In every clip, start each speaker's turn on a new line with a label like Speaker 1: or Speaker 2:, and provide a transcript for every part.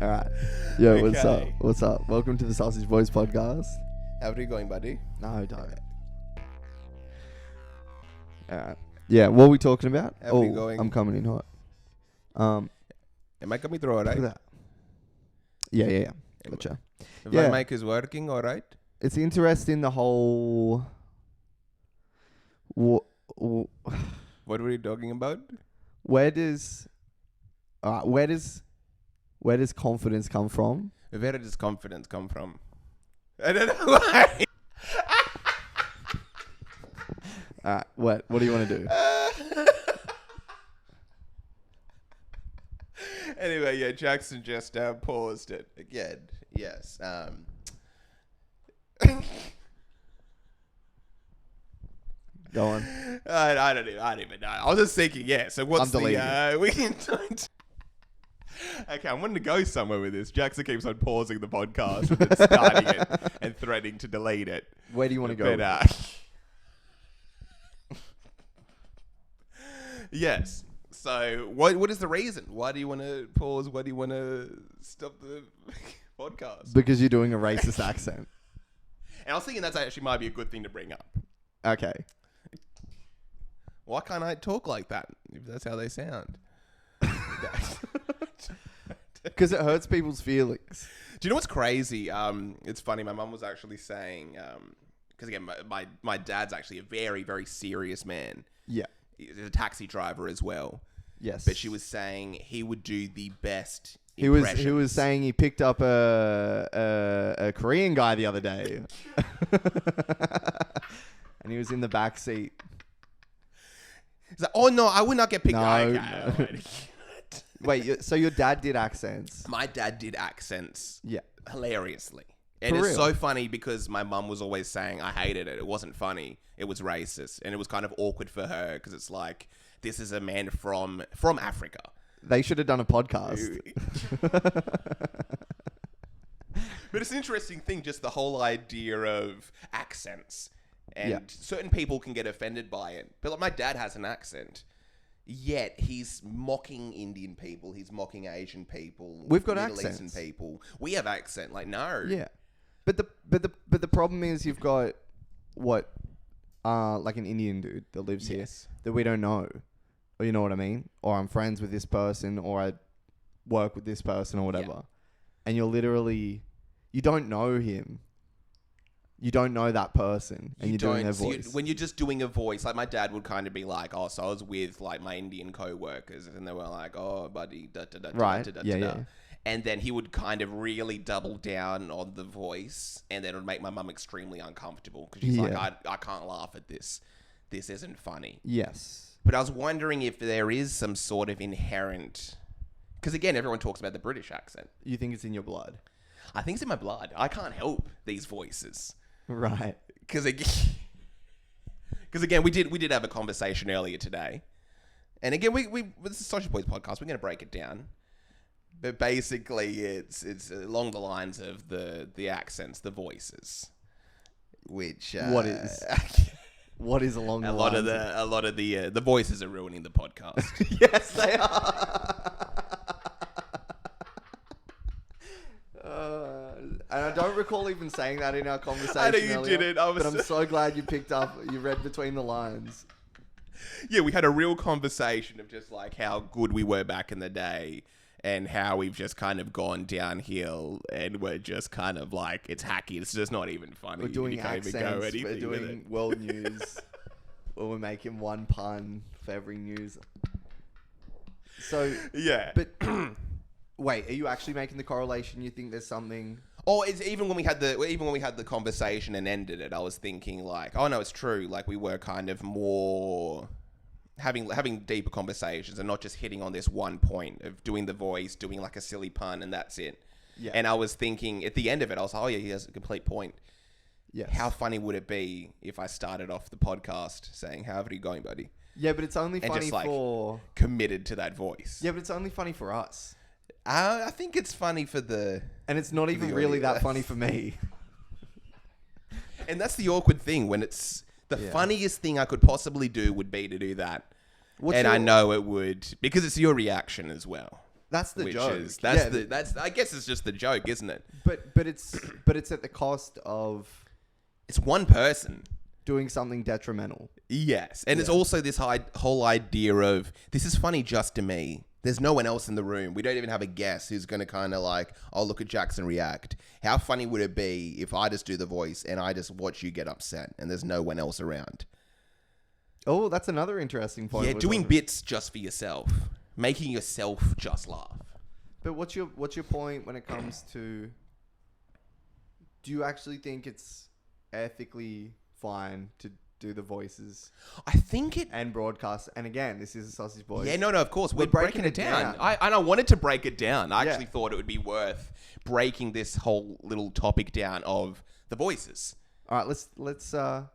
Speaker 1: All right. Yo,
Speaker 2: Okay.
Speaker 1: what's up? What's up? Welcome to the Sausage Boys podcast.
Speaker 2: How are you going, buddy?
Speaker 1: No, don't. All right. Yeah, what are we talking about?
Speaker 2: How are you going?
Speaker 1: I'm coming in hot.
Speaker 2: Am I coming through all
Speaker 1: Look at
Speaker 2: right?
Speaker 1: that. Yeah. Gotcha.
Speaker 2: If
Speaker 1: Yeah.
Speaker 2: my mic is working all right?
Speaker 1: It's interesting the whole...
Speaker 2: What were you talking about?
Speaker 1: Where does confidence come from?
Speaker 2: Where does confidence come from? I don't know why.
Speaker 1: What do you want to do?
Speaker 2: Anyway, yeah, Jackson just paused it again. Yes.
Speaker 1: Go on.
Speaker 2: I don't even know. I was just thinking, yeah. So what's
Speaker 1: I'm deleting
Speaker 2: we can Okay, I'm wanting to go somewhere with this. Jackson keeps on pausing the podcast and then starting it and threatening to delete it.
Speaker 1: Where do you want to go?
Speaker 2: But, yes. So, what is the reason? Why do you want to pause? Why do you want to stop the podcast?
Speaker 1: Because you're doing a racist accent.
Speaker 2: And I was thinking that's actually might be a good thing to bring up.
Speaker 1: Okay.
Speaker 2: Why can't I talk like that if that's how they sound?
Speaker 1: Because it hurts people's feelings.
Speaker 2: Do you know what's crazy? It's funny. My mum was actually saying, because again, my dad's actually a very, very serious man.
Speaker 1: Yeah.
Speaker 2: He's a taxi driver as well.
Speaker 1: Yes.
Speaker 2: But she was saying he would do the best
Speaker 1: He
Speaker 2: impressions.
Speaker 1: was saying he picked up a Korean guy the other day. And he was in the back seat.
Speaker 2: He's like, oh no, I would not get picked.
Speaker 1: No.
Speaker 2: Okay.
Speaker 1: Wait, so your dad did accents?
Speaker 2: My dad did accents
Speaker 1: Yeah.
Speaker 2: hilariously. And
Speaker 1: For
Speaker 2: it's
Speaker 1: real?
Speaker 2: so funny because my mum was always saying I hated it. It wasn't funny. It was racist. And it was kind of awkward for her because it's like, this is a man from Africa.
Speaker 1: They should have done a podcast.
Speaker 2: But it's an interesting thing, just the whole idea of accents. And
Speaker 1: Yeah.
Speaker 2: certain people can get offended by it. But like my dad has an accent. Yet he's mocking Indian people. He's mocking Asian people.
Speaker 1: We've got
Speaker 2: Middle
Speaker 1: accents.
Speaker 2: Eastern people. We have accent. Like, no.
Speaker 1: Yeah. But the problem is you've got like an Indian dude that lives here
Speaker 2: Yes.
Speaker 1: that we don't know. Or you know what I mean? Or I'm friends with this person or I work with this person or whatever.
Speaker 2: Yeah.
Speaker 1: And you don't know him. You don't know that person and you're doing their voice.
Speaker 2: When you're just doing a voice, like my dad would kind of be like, oh, so I was with like my Indian co-workers and they were like, oh, buddy, da-da-da,
Speaker 1: Right.
Speaker 2: da-da-da,
Speaker 1: Yeah,
Speaker 2: da-da.
Speaker 1: yeah.
Speaker 2: And then he would kind of really double down on the voice and then it would make my mum extremely uncomfortable because she's like,
Speaker 1: Yeah.
Speaker 2: I can't laugh at this. This isn't funny.
Speaker 1: Yes.
Speaker 2: But I was wondering if there is some sort of inherent... Because again, everyone talks about the British accent.
Speaker 1: You think it's in your blood?
Speaker 2: I think it's in my blood. I can't help these voices.
Speaker 1: Right.
Speaker 2: Because again, we did have a conversation earlier today, and again, we with the Social Boys podcast, we're going to break it down. But basically, it's along the lines of the accents, the voices, which
Speaker 1: What is along the
Speaker 2: a
Speaker 1: lines?
Speaker 2: lot of the voices are ruining the podcast.
Speaker 1: Yes, they are. And I don't recall even saying that in our conversation.
Speaker 2: I know you
Speaker 1: earlier,
Speaker 2: didn't.
Speaker 1: but I'm so glad you picked up. You read between the lines.
Speaker 2: Yeah, we had a real conversation of just like how good we were back in the day and how we've just kind of gone downhill and we're just kind of like, it's hacky. It's just not even funny.
Speaker 1: We're doing
Speaker 2: You can't even
Speaker 1: accents.
Speaker 2: go
Speaker 1: We're
Speaker 2: anything with
Speaker 1: doing
Speaker 2: it.
Speaker 1: world news. Or we're making one pun for every news. So,
Speaker 2: Yeah.
Speaker 1: but wait, are you actually making the correlation? You think there's something?
Speaker 2: Or it's even when we had the conversation and ended it, I was thinking like, oh no, it's true. Like we were kind of more having deeper conversations and not just hitting on this one point of doing the voice, doing like a silly pun and that's it.
Speaker 1: Yeah.
Speaker 2: And I was thinking at the end of it, I was like, oh yeah, he has a complete point.
Speaker 1: Yes.
Speaker 2: How funny would it be if I started off the podcast saying, how are you going, buddy?
Speaker 1: Yeah, but it's only
Speaker 2: And
Speaker 1: funny
Speaker 2: just, like,
Speaker 1: for...
Speaker 2: Committed to that voice.
Speaker 1: Yeah, but it's only funny for us.
Speaker 2: I think it's funny for the...
Speaker 1: And it's not even
Speaker 2: the
Speaker 1: really that
Speaker 2: audience.
Speaker 1: funny for me.
Speaker 2: And that's the awkward thing when it's... The
Speaker 1: Yeah.
Speaker 2: funniest thing I could possibly do would be to do that.
Speaker 1: What's
Speaker 2: and
Speaker 1: your-
Speaker 2: I know it would... Because it's your reaction as well.
Speaker 1: That's the joke.
Speaker 2: That's I guess it's just the joke, isn't it?
Speaker 1: But it's at the cost of
Speaker 2: It's one person.
Speaker 1: doing something detrimental.
Speaker 2: Yes. And it's also this whole idea of, this is funny just to me. There's no one else in the room. We don't even have a guest who's going to kind of like, oh, look at Jackson react. How funny would it be if I just do the voice and I just watch you get upset and there's no one else around?
Speaker 1: Oh, that's another interesting point.
Speaker 2: Yeah, doing bits just for yourself. Making yourself just laugh.
Speaker 1: But what's your point when it comes to... Do you actually think it's ethically fine to do the voices
Speaker 2: I think it...
Speaker 1: and broadcast? And again, this is a Sausage Boys.
Speaker 2: Yeah, no, of course. We're breaking it down. I wanted to break it down. I actually thought it would be worth breaking this whole little topic down of the voices.
Speaker 1: All right, let's all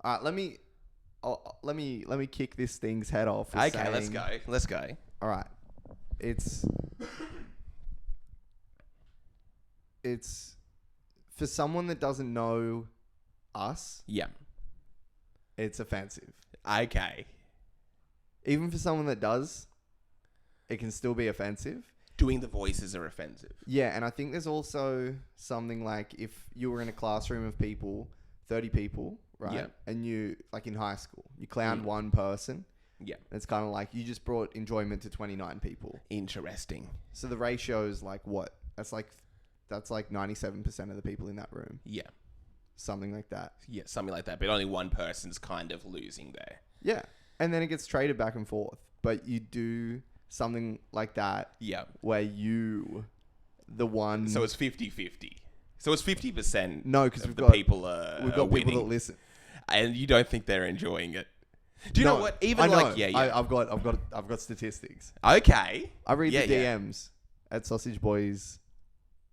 Speaker 1: right, let me kick this thing's head off.
Speaker 2: Okay, let's go.
Speaker 1: All right. It's for someone that doesn't know us,
Speaker 2: Yeah.
Speaker 1: it's offensive.
Speaker 2: Okay.
Speaker 1: Even for someone that does, it can still be offensive.
Speaker 2: Doing the voices are offensive.
Speaker 1: Yeah, and I think there's also something like if you were in a classroom of people, 30 people, right?
Speaker 2: Yeah.
Speaker 1: And you, like in high school, you clowned one person.
Speaker 2: Yeah.
Speaker 1: It's kind of like you just brought enjoyment to 29 people.
Speaker 2: Interesting.
Speaker 1: So the ratio is like what? That's like 97% of the people in that room.
Speaker 2: Yeah.
Speaker 1: Something like that.
Speaker 2: Yeah, something like that. But only one person's kind of losing there.
Speaker 1: Yeah. And then it gets traded back and forth. But you do something like that.
Speaker 2: Yeah.
Speaker 1: Where you, the one...
Speaker 2: So it's 50-50. So it's 50%.
Speaker 1: No, because
Speaker 2: we've got people
Speaker 1: people that listen.
Speaker 2: And you don't think they're enjoying it. Do you know what? Even like,
Speaker 1: I've got statistics.
Speaker 2: Okay.
Speaker 1: I read the DMs at Sausage Boys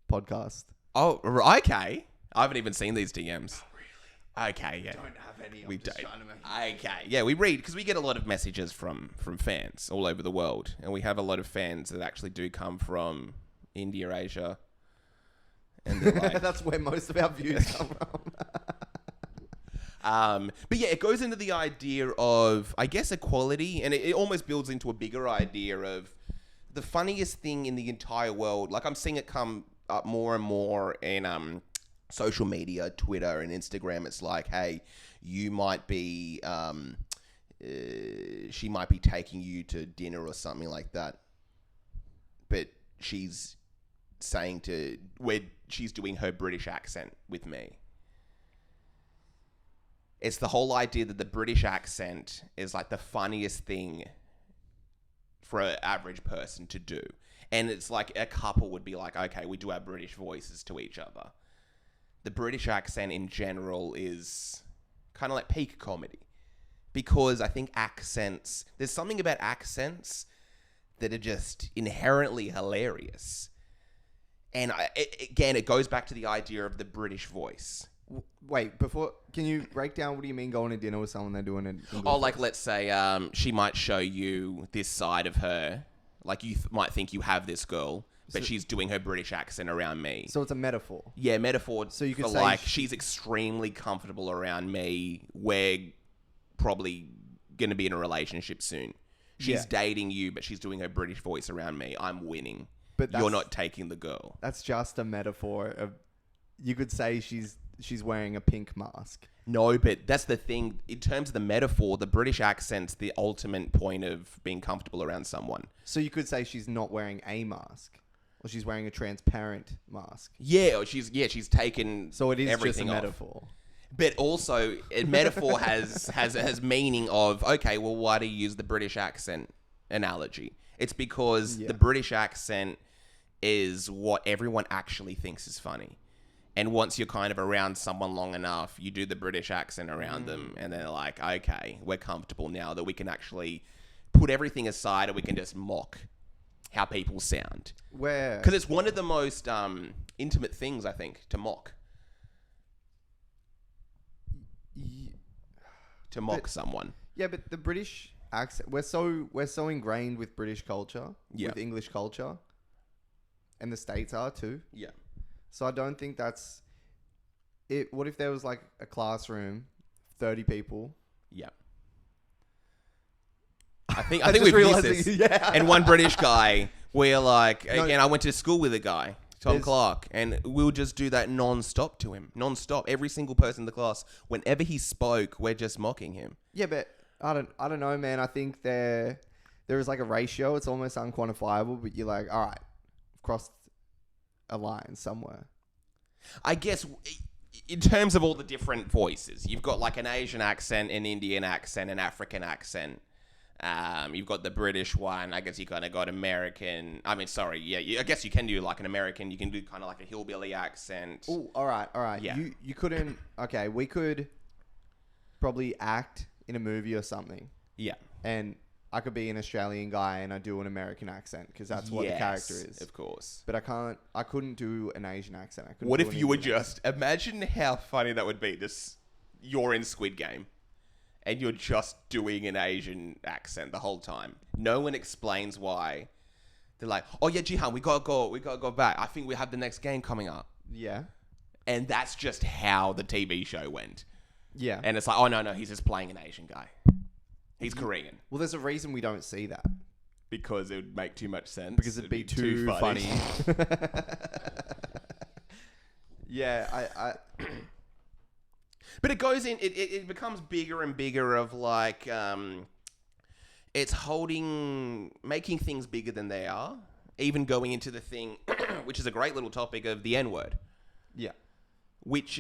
Speaker 1: podcast.
Speaker 2: Oh, okay. I haven't even seen these DMs. Oh, really? Okay, yeah.
Speaker 1: Don't have any.
Speaker 2: We don't. Okay, yeah, we read because we get a lot of messages from fans all over the world, and we have a lot of fans that actually do come from India, Asia, and they're like,
Speaker 1: that's where most of our views come from.
Speaker 2: But yeah, it goes into the idea of, I guess, equality, and it almost builds into a bigger idea of the funniest thing in the entire world. Like, I'm seeing it come up more and more in social media, Twitter and Instagram. It's like, hey, you might be, she might be taking you to dinner or something like that, but she's saying she's doing her British accent with me. It's the whole idea that the British accent is like the funniest thing for an average person to do. And it's like a couple would be like, okay, we do our British voices to each other. The British accent in general is kind of like peak comedy. Because I think there's something about accents that are just inherently hilarious. And it goes back to the idea of the British voice.
Speaker 1: Wait, can you break down what do you mean going to dinner with someone they're doing it?
Speaker 2: Oh, like let's say she might show you this side of her. Like you might think you have this girl, but she's doing her British accent around me.
Speaker 1: So it's a metaphor.
Speaker 2: Yeah, metaphor.
Speaker 1: So you could say
Speaker 2: like she's extremely comfortable around me. We're probably going to be in a relationship soon. She's dating you, but she's doing her British voice around me. I'm winning. But you're not taking the girl.
Speaker 1: That's just a metaphor. You could say she's wearing a pink mask.
Speaker 2: No, but that's the thing. In terms of the metaphor, the British accent's the ultimate point of being comfortable around someone.
Speaker 1: So you could say she's not wearing a mask, or she's wearing a transparent mask.
Speaker 2: Yeah, or she's taken.
Speaker 1: So it is
Speaker 2: everything
Speaker 1: just a
Speaker 2: off.
Speaker 1: Metaphor.
Speaker 2: But also, a metaphor has meaning of, okay, well, why do you use the British accent analogy? It's because the British accent is what everyone actually thinks is funny. And once you're kind of around someone long enough, you do the British accent around them, and they're like, okay, we're comfortable now that we can actually put everything aside and we can just mock how people sound. Because it's one of the most intimate things, I think, to mock. To mock someone.
Speaker 1: Yeah, but the British accent, we're so ingrained with British culture, with English culture, and the States are too.
Speaker 2: Yeah.
Speaker 1: So I don't think that's it. What if there was like a classroom, 30 people?
Speaker 2: Yeah. I think we've realized this. And one British guy Where like,
Speaker 1: No.
Speaker 2: again, I went to school with a guy, Tom
Speaker 1: There's-
Speaker 2: Clark, and we'll just do that non-stop to him. Non-stop. Every single person in the class, whenever he spoke, we're just mocking him.
Speaker 1: Yeah, but I don't know, man. I think there is like a ratio. It's almost unquantifiable, but you're like, all right, I've crossed a line somewhere.
Speaker 2: I guess in terms of all the different voices, you've got like an Asian accent, an Indian accent, an African accent. You've got the British one. I guess you kind of got American. I mean, sorry, yeah. I guess you can do like an American. You can do kind of like a hillbilly accent.
Speaker 1: Oh, all right.
Speaker 2: Yeah.
Speaker 1: You couldn't. Okay, we could probably act in a movie or something,
Speaker 2: Yeah.
Speaker 1: and I could be an Australian guy and I do an American accent because that's what the character is.
Speaker 2: Of course.
Speaker 1: But I couldn't do an Asian accent. I couldn't
Speaker 2: What
Speaker 1: do
Speaker 2: if
Speaker 1: an
Speaker 2: you were
Speaker 1: Indian accent.
Speaker 2: just... Imagine how funny that would be. Just you're in Squid Game and you're just doing an Asian accent the whole time. No one explains why. They're like, oh yeah, Jihan, we gotta go back. I think we have the next game coming up.
Speaker 1: Yeah.
Speaker 2: And that's just how the TV show went.
Speaker 1: Yeah.
Speaker 2: And it's like, oh no, he's just playing an Asian guy. He's Korean.
Speaker 1: Well, there's a reason we don't see that.
Speaker 2: Because it would make too much sense.
Speaker 1: Because it'd be too funny. Yeah, I
Speaker 2: But it goes in, it becomes bigger and bigger of like, it's making things bigger than they are. Even going into the thing, which is a great little topic of the N-word.
Speaker 1: yeah.
Speaker 2: Which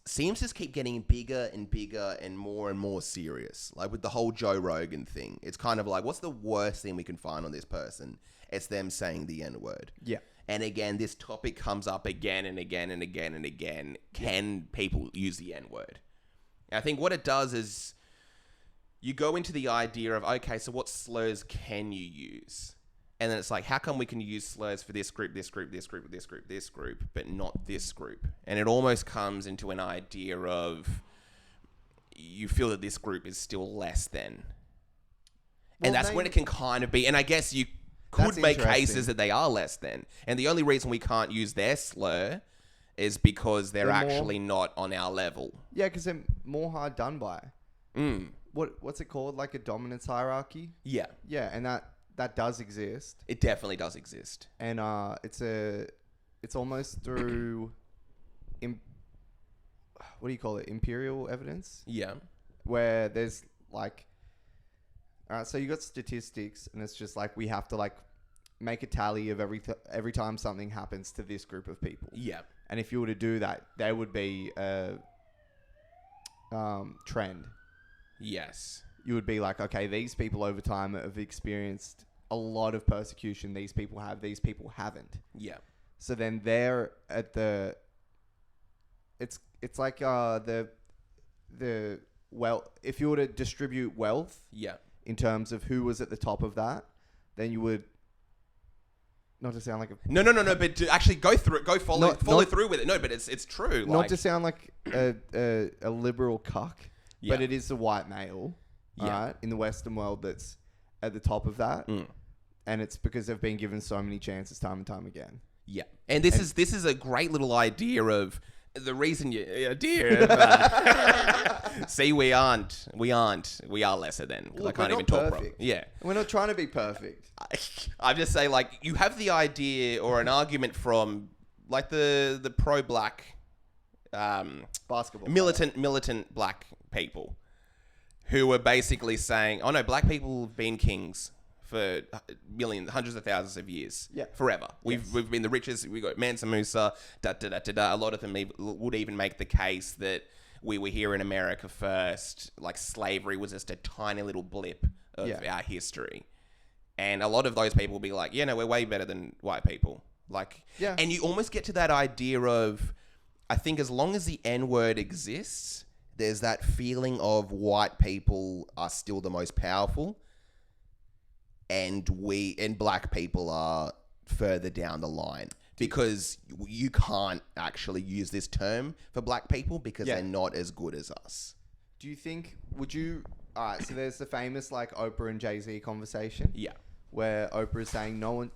Speaker 2: seems to keep getting bigger and bigger and more serious. Like with the whole Joe Rogan thing. It's kind of like, what's the worst thing we can find on this person? It's them saying the N-word.
Speaker 1: Yeah.
Speaker 2: And again, this topic comes up again and again and again and again. Can people use the N-word? I think what it does is you go into the idea of, okay, so what slurs can you use? And then it's like, how come we can use slurs for this group, this group, this group, this group, this group, but not this group? And it almost comes into an idea of you feel that this group is still less than. And that's when it can kind of be, and I guess you could make cases that they are less than. And the only reason we can't use their slur is because they're actually not on our level.
Speaker 1: Yeah, because they're more hard done by.
Speaker 2: Mm.
Speaker 1: What's it called? Like a dominance hierarchy?
Speaker 2: Yeah.
Speaker 1: Yeah, and that does exist.
Speaker 2: It definitely does exist.
Speaker 1: And it's almost through what do you call it? Imperial evidence?
Speaker 2: Yeah.
Speaker 1: Where there's like, all right, so you got statistics, and it's just like we have to like make a tally of every time something happens to this group of people.
Speaker 2: Yeah.
Speaker 1: And if you were to do that, there would be a trend.
Speaker 2: Yes.
Speaker 1: You would be like, okay, these people over time have experienced a lot of persecution. These people haven't.
Speaker 2: Yeah.
Speaker 1: So then they're at the, it's like the if you were to distribute wealth,
Speaker 2: Yeah.
Speaker 1: in terms of who was at the top of that, then you would, not to sound like a...
Speaker 2: No, but to actually go through it, follow through with it. No, but it's true.
Speaker 1: Not to sound like a liberal cuck,
Speaker 2: Yeah.
Speaker 1: but it is the white male, right, in the Western world that's at the top of that.
Speaker 2: Mm.
Speaker 1: And it's because they've been given so many chances time and time again.
Speaker 2: Yeah. And this is a great little idea of the reason see, we are lesser than.
Speaker 1: Look,
Speaker 2: I can't
Speaker 1: we're
Speaker 2: even
Speaker 1: not
Speaker 2: talk
Speaker 1: perfect.
Speaker 2: properly. Yeah.
Speaker 1: We're not trying to be perfect.
Speaker 2: I just say, like, you have the idea or an argument from, like, the pro-black,
Speaker 1: Basketball.
Speaker 2: militant black people who were basically saying, oh no, black people have been kings for hundreds of thousands of years.
Speaker 1: Yeah.
Speaker 2: Forever. We've been the richest. We've got Mansa Musa, A lot of them would even make the case that we were here in America first. Like, slavery was just a tiny little blip of our history. And a lot of those people will be like, yeah, no, we're way better than white people. Like,
Speaker 1: yeah.
Speaker 2: And you almost get to that idea of, I think as long as the N-word exists, there's that feeling of white people are still the most powerful, and black people are further down the line, because you can't actually use this term for black people because they're not as good as us.
Speaker 1: Do you think, all right, so there's the famous like Oprah and Jay-Z conversation.
Speaker 2: Yeah.
Speaker 1: Where Oprah is saying no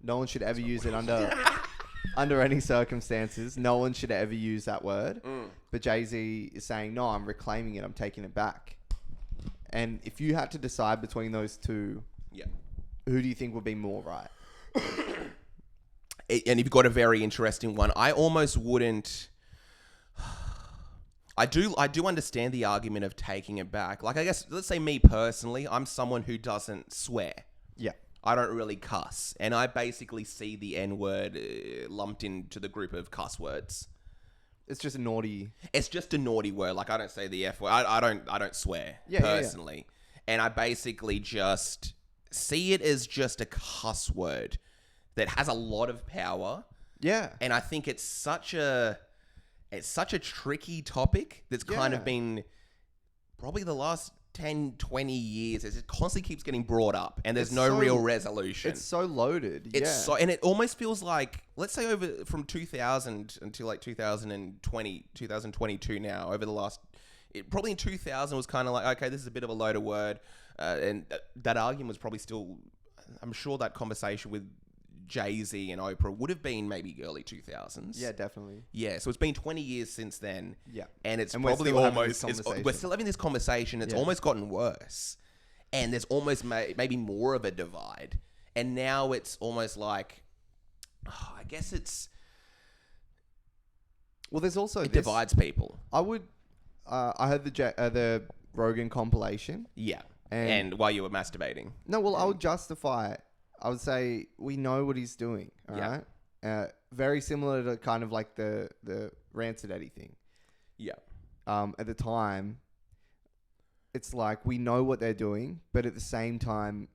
Speaker 1: one should ever use it under any circumstances. No one should ever use that word. Mm. But Jay-Z is saying, no, I'm reclaiming it. I'm taking it back. And if you had to decide between those two, who do you think would be more right?
Speaker 2: And you've got a very interesting one. I almost wouldn't. I do understand the argument of taking it back. Like, I guess, let's say me personally, I'm someone who doesn't swear.
Speaker 1: Yeah.
Speaker 2: I don't really cuss. And I basically see the N-word lumped into the group of cuss words.
Speaker 1: It's just a naughty...
Speaker 2: It's just a naughty word. Like, I don't say the F word. I don't swear, personally. And I basically just see it as just a cuss word that has a lot of power.
Speaker 1: Yeah.
Speaker 2: And I think it's such a tricky topic that's kind of been probably the last 10, 20 years. It constantly keeps getting brought up and there's no real resolution.
Speaker 1: It's so loaded.
Speaker 2: And it almost feels like, let's say over from 2000 until like 2020, 2022 now, over the last, probably in 2000 was kind of like, okay, this is a bit of a loaded word. And that argument was probably still, I'm sure that conversation with Jay-Z and Oprah would have been maybe early 2000s.
Speaker 1: Yeah, definitely.
Speaker 2: Yeah, so it's been 20 years since then.
Speaker 1: Yeah.
Speaker 2: And it's
Speaker 1: And
Speaker 2: probably almost...
Speaker 1: we're
Speaker 2: We're still having this conversation. It's almost gotten worse. And there's almost maybe more of a divide. And now it's almost like... I guess it's...
Speaker 1: Well, there's also
Speaker 2: It divides people.
Speaker 1: I would... I heard the Rogan compilation.
Speaker 2: Yeah. And while you were masturbating.
Speaker 1: No, well, I would justify it. I would say we know what he's doing. All right. Very similar to kind of like the Rancid Eddie thing.
Speaker 2: Yeah.
Speaker 1: At the time, it's like we know what they're doing, but at the same time,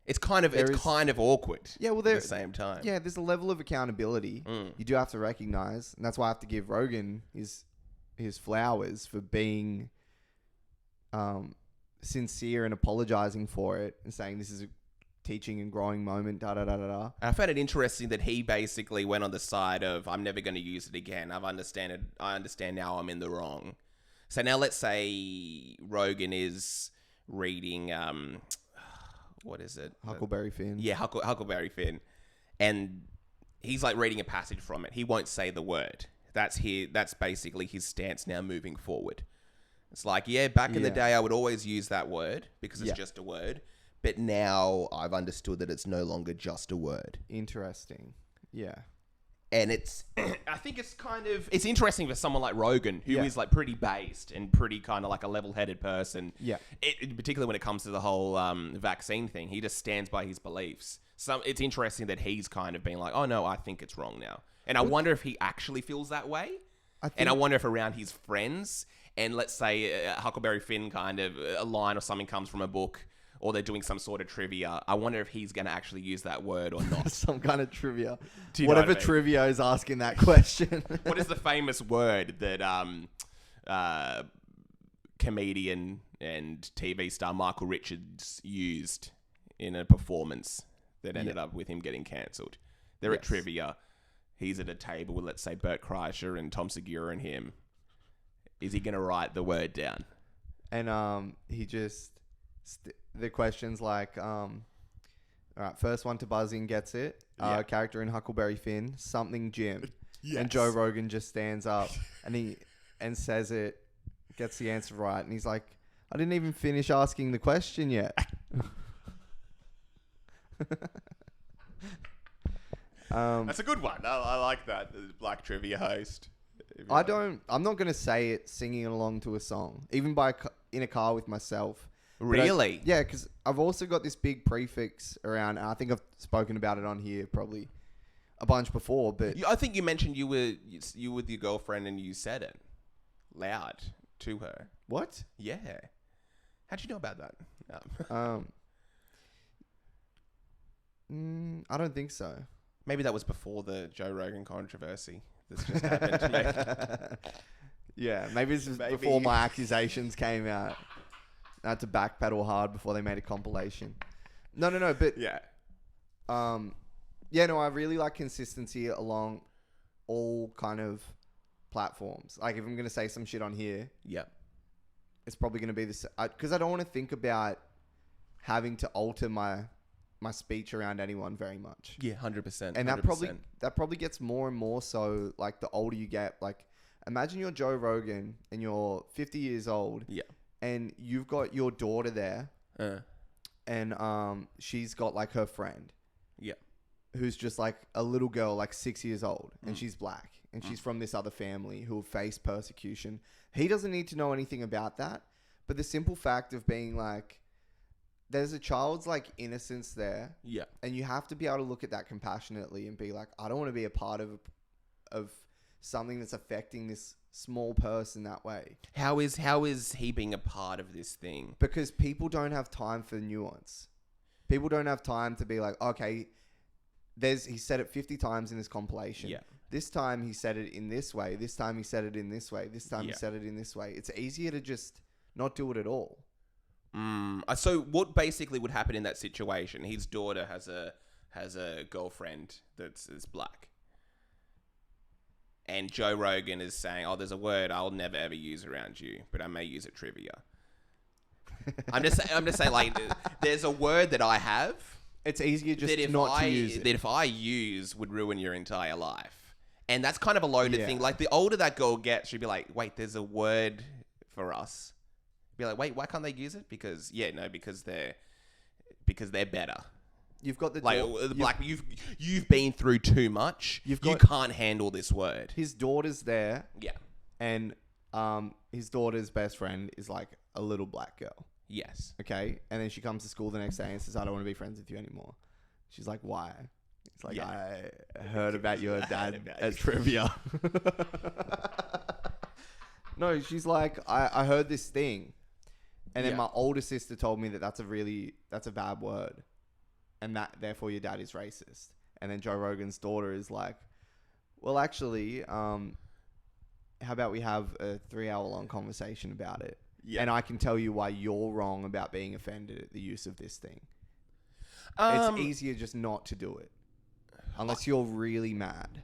Speaker 2: it's kind of awkward.
Speaker 1: Yeah. Well,
Speaker 2: at the same time.
Speaker 1: Yeah. There's a level of accountability you do have to recognize, and that's why I have to give Rogan his flowers for being sincere and apologizing for it and saying this is a teaching and growing moment, da-da-da-da-da.
Speaker 2: I found it interesting that he basically went on the side of, I'm never going to use it again. I understand now I'm in the wrong. So now let's say Rogan is reading, what is it?
Speaker 1: Huckleberry Finn.
Speaker 2: Yeah, Huckleberry Finn. And he's like reading a passage from it. He won't say the word. That's basically his stance now moving forward. It's like, back in the day, I would always use that word because it's just a word. But now I've understood that it's no longer just a word.
Speaker 1: Interesting. Yeah.
Speaker 2: And I think it's interesting for someone like Rogan, who is like pretty based and pretty kind of like a level-headed person.
Speaker 1: Yeah.
Speaker 2: Particularly when it comes to the whole vaccine thing, he just stands by his beliefs. So it's interesting that he's kind of been like, oh no, I think it's wrong now. And I wonder if he actually feels that way. And I wonder if around his friends, and let's say Huckleberry Finn kind of a line or something comes from a book, or they're doing some sort of trivia, I wonder if he's going to actually use that word or not.
Speaker 1: Some kind of trivia.
Speaker 2: Whatever
Speaker 1: trivia is asking that question.
Speaker 2: What is the famous word that comedian and TV star Michael Richards used in a performance that ended up with him getting cancelled? They're at trivia. He's at a table with, let's say, Bert Kreischer and Tom Segura and him. Is he going to write the word down?
Speaker 1: And he just... the question's like, all right, first one to buzz in gets it. Character in Huckleberry Finn, something Jim. Yes. And Joe Rogan just stands up and says it, gets the answer right. And he's like, I didn't even finish asking the question yet.
Speaker 2: That's a good one. I like that. The black trivia host.
Speaker 1: I'm not going to say it singing along to a song, even in a car with myself.
Speaker 2: Really?
Speaker 1: Yeah, because I've also got this big prefix around, and I think I've spoken about it on here probably a bunch before, but...
Speaker 2: I think you mentioned you were with your girlfriend and you said it loud to her.
Speaker 1: What?
Speaker 2: Yeah. How'd you know about that?
Speaker 1: I don't think so.
Speaker 2: Maybe that was before the Joe Rogan controversy that's just happened to me.
Speaker 1: Yeah, maybe this was before my accusations came out. I had to backpedal hard before they made a compilation. No, but...
Speaker 2: Yeah.
Speaker 1: I really like consistency along all kind of platforms. Like, if I'm going to say some shit on here...
Speaker 2: Yeah.
Speaker 1: It's probably going to be this... Because I don't want to think about having to alter my speech around anyone very much.
Speaker 2: Yeah, 100%.
Speaker 1: And that probably gets more and more so, like, the older you get. Like, imagine you're Joe Rogan and you're 50 years old.
Speaker 2: Yeah.
Speaker 1: And you've got your daughter there, and she's got like her friend.
Speaker 2: Yeah.
Speaker 1: who's just like a little girl, like 6 years old, and she's black, and she's from this other family who have faced persecution. He doesn't need to know anything about that, but the simple fact of being like, there's a child's like innocence there,
Speaker 2: Yeah.
Speaker 1: and you have to be able to look at that compassionately and be like, I don't want to be a part of something that's affecting this small person that way.
Speaker 2: How is he being a part of this thing?
Speaker 1: Because people don't have time for nuance. People don't have time to be like, okay, he said it 50 times in this compilation.
Speaker 2: Yeah.
Speaker 1: This time he said it in this way. This time he said it in this way. This time he said it in this way. It's easier to just not do it at all.
Speaker 2: So what basically would happen in that situation? His daughter has a girlfriend that's black. And Joe Rogan is saying, "Oh, there's a word I'll never ever use around you, but I may use it trivia." I'm just saying, like, there's a word that I have.
Speaker 1: It's easier just not to use it.
Speaker 2: That if I use would ruin your entire life, and that's kind of a loaded thing. Like the older that girl gets, she'd be like, "Wait, there's a word for us." Be like, "Wait, why can't they use it?" Because they're better.
Speaker 1: You've got the
Speaker 2: black. You've been through too much. You can't handle this word.
Speaker 1: His daughter's there.
Speaker 2: Yeah.
Speaker 1: And his daughter's best friend is like a little black girl.
Speaker 2: Yes.
Speaker 1: Okay. And then she comes to school the next day and says, "I don't want to be friends with you anymore." She's like, "Why?" It's like, "I heard about your dad at trivia." No, she's like, I heard this thing. And then my older sister told me that that's a bad word. And that, therefore, your dad is racist. And then Joe Rogan's daughter is like, "Well, actually, how about we have a 3-hour-long conversation about it? Yeah. And I can tell you why you're wrong about being offended at the use of this thing." It's easier just not to do it. Unless you're really mad.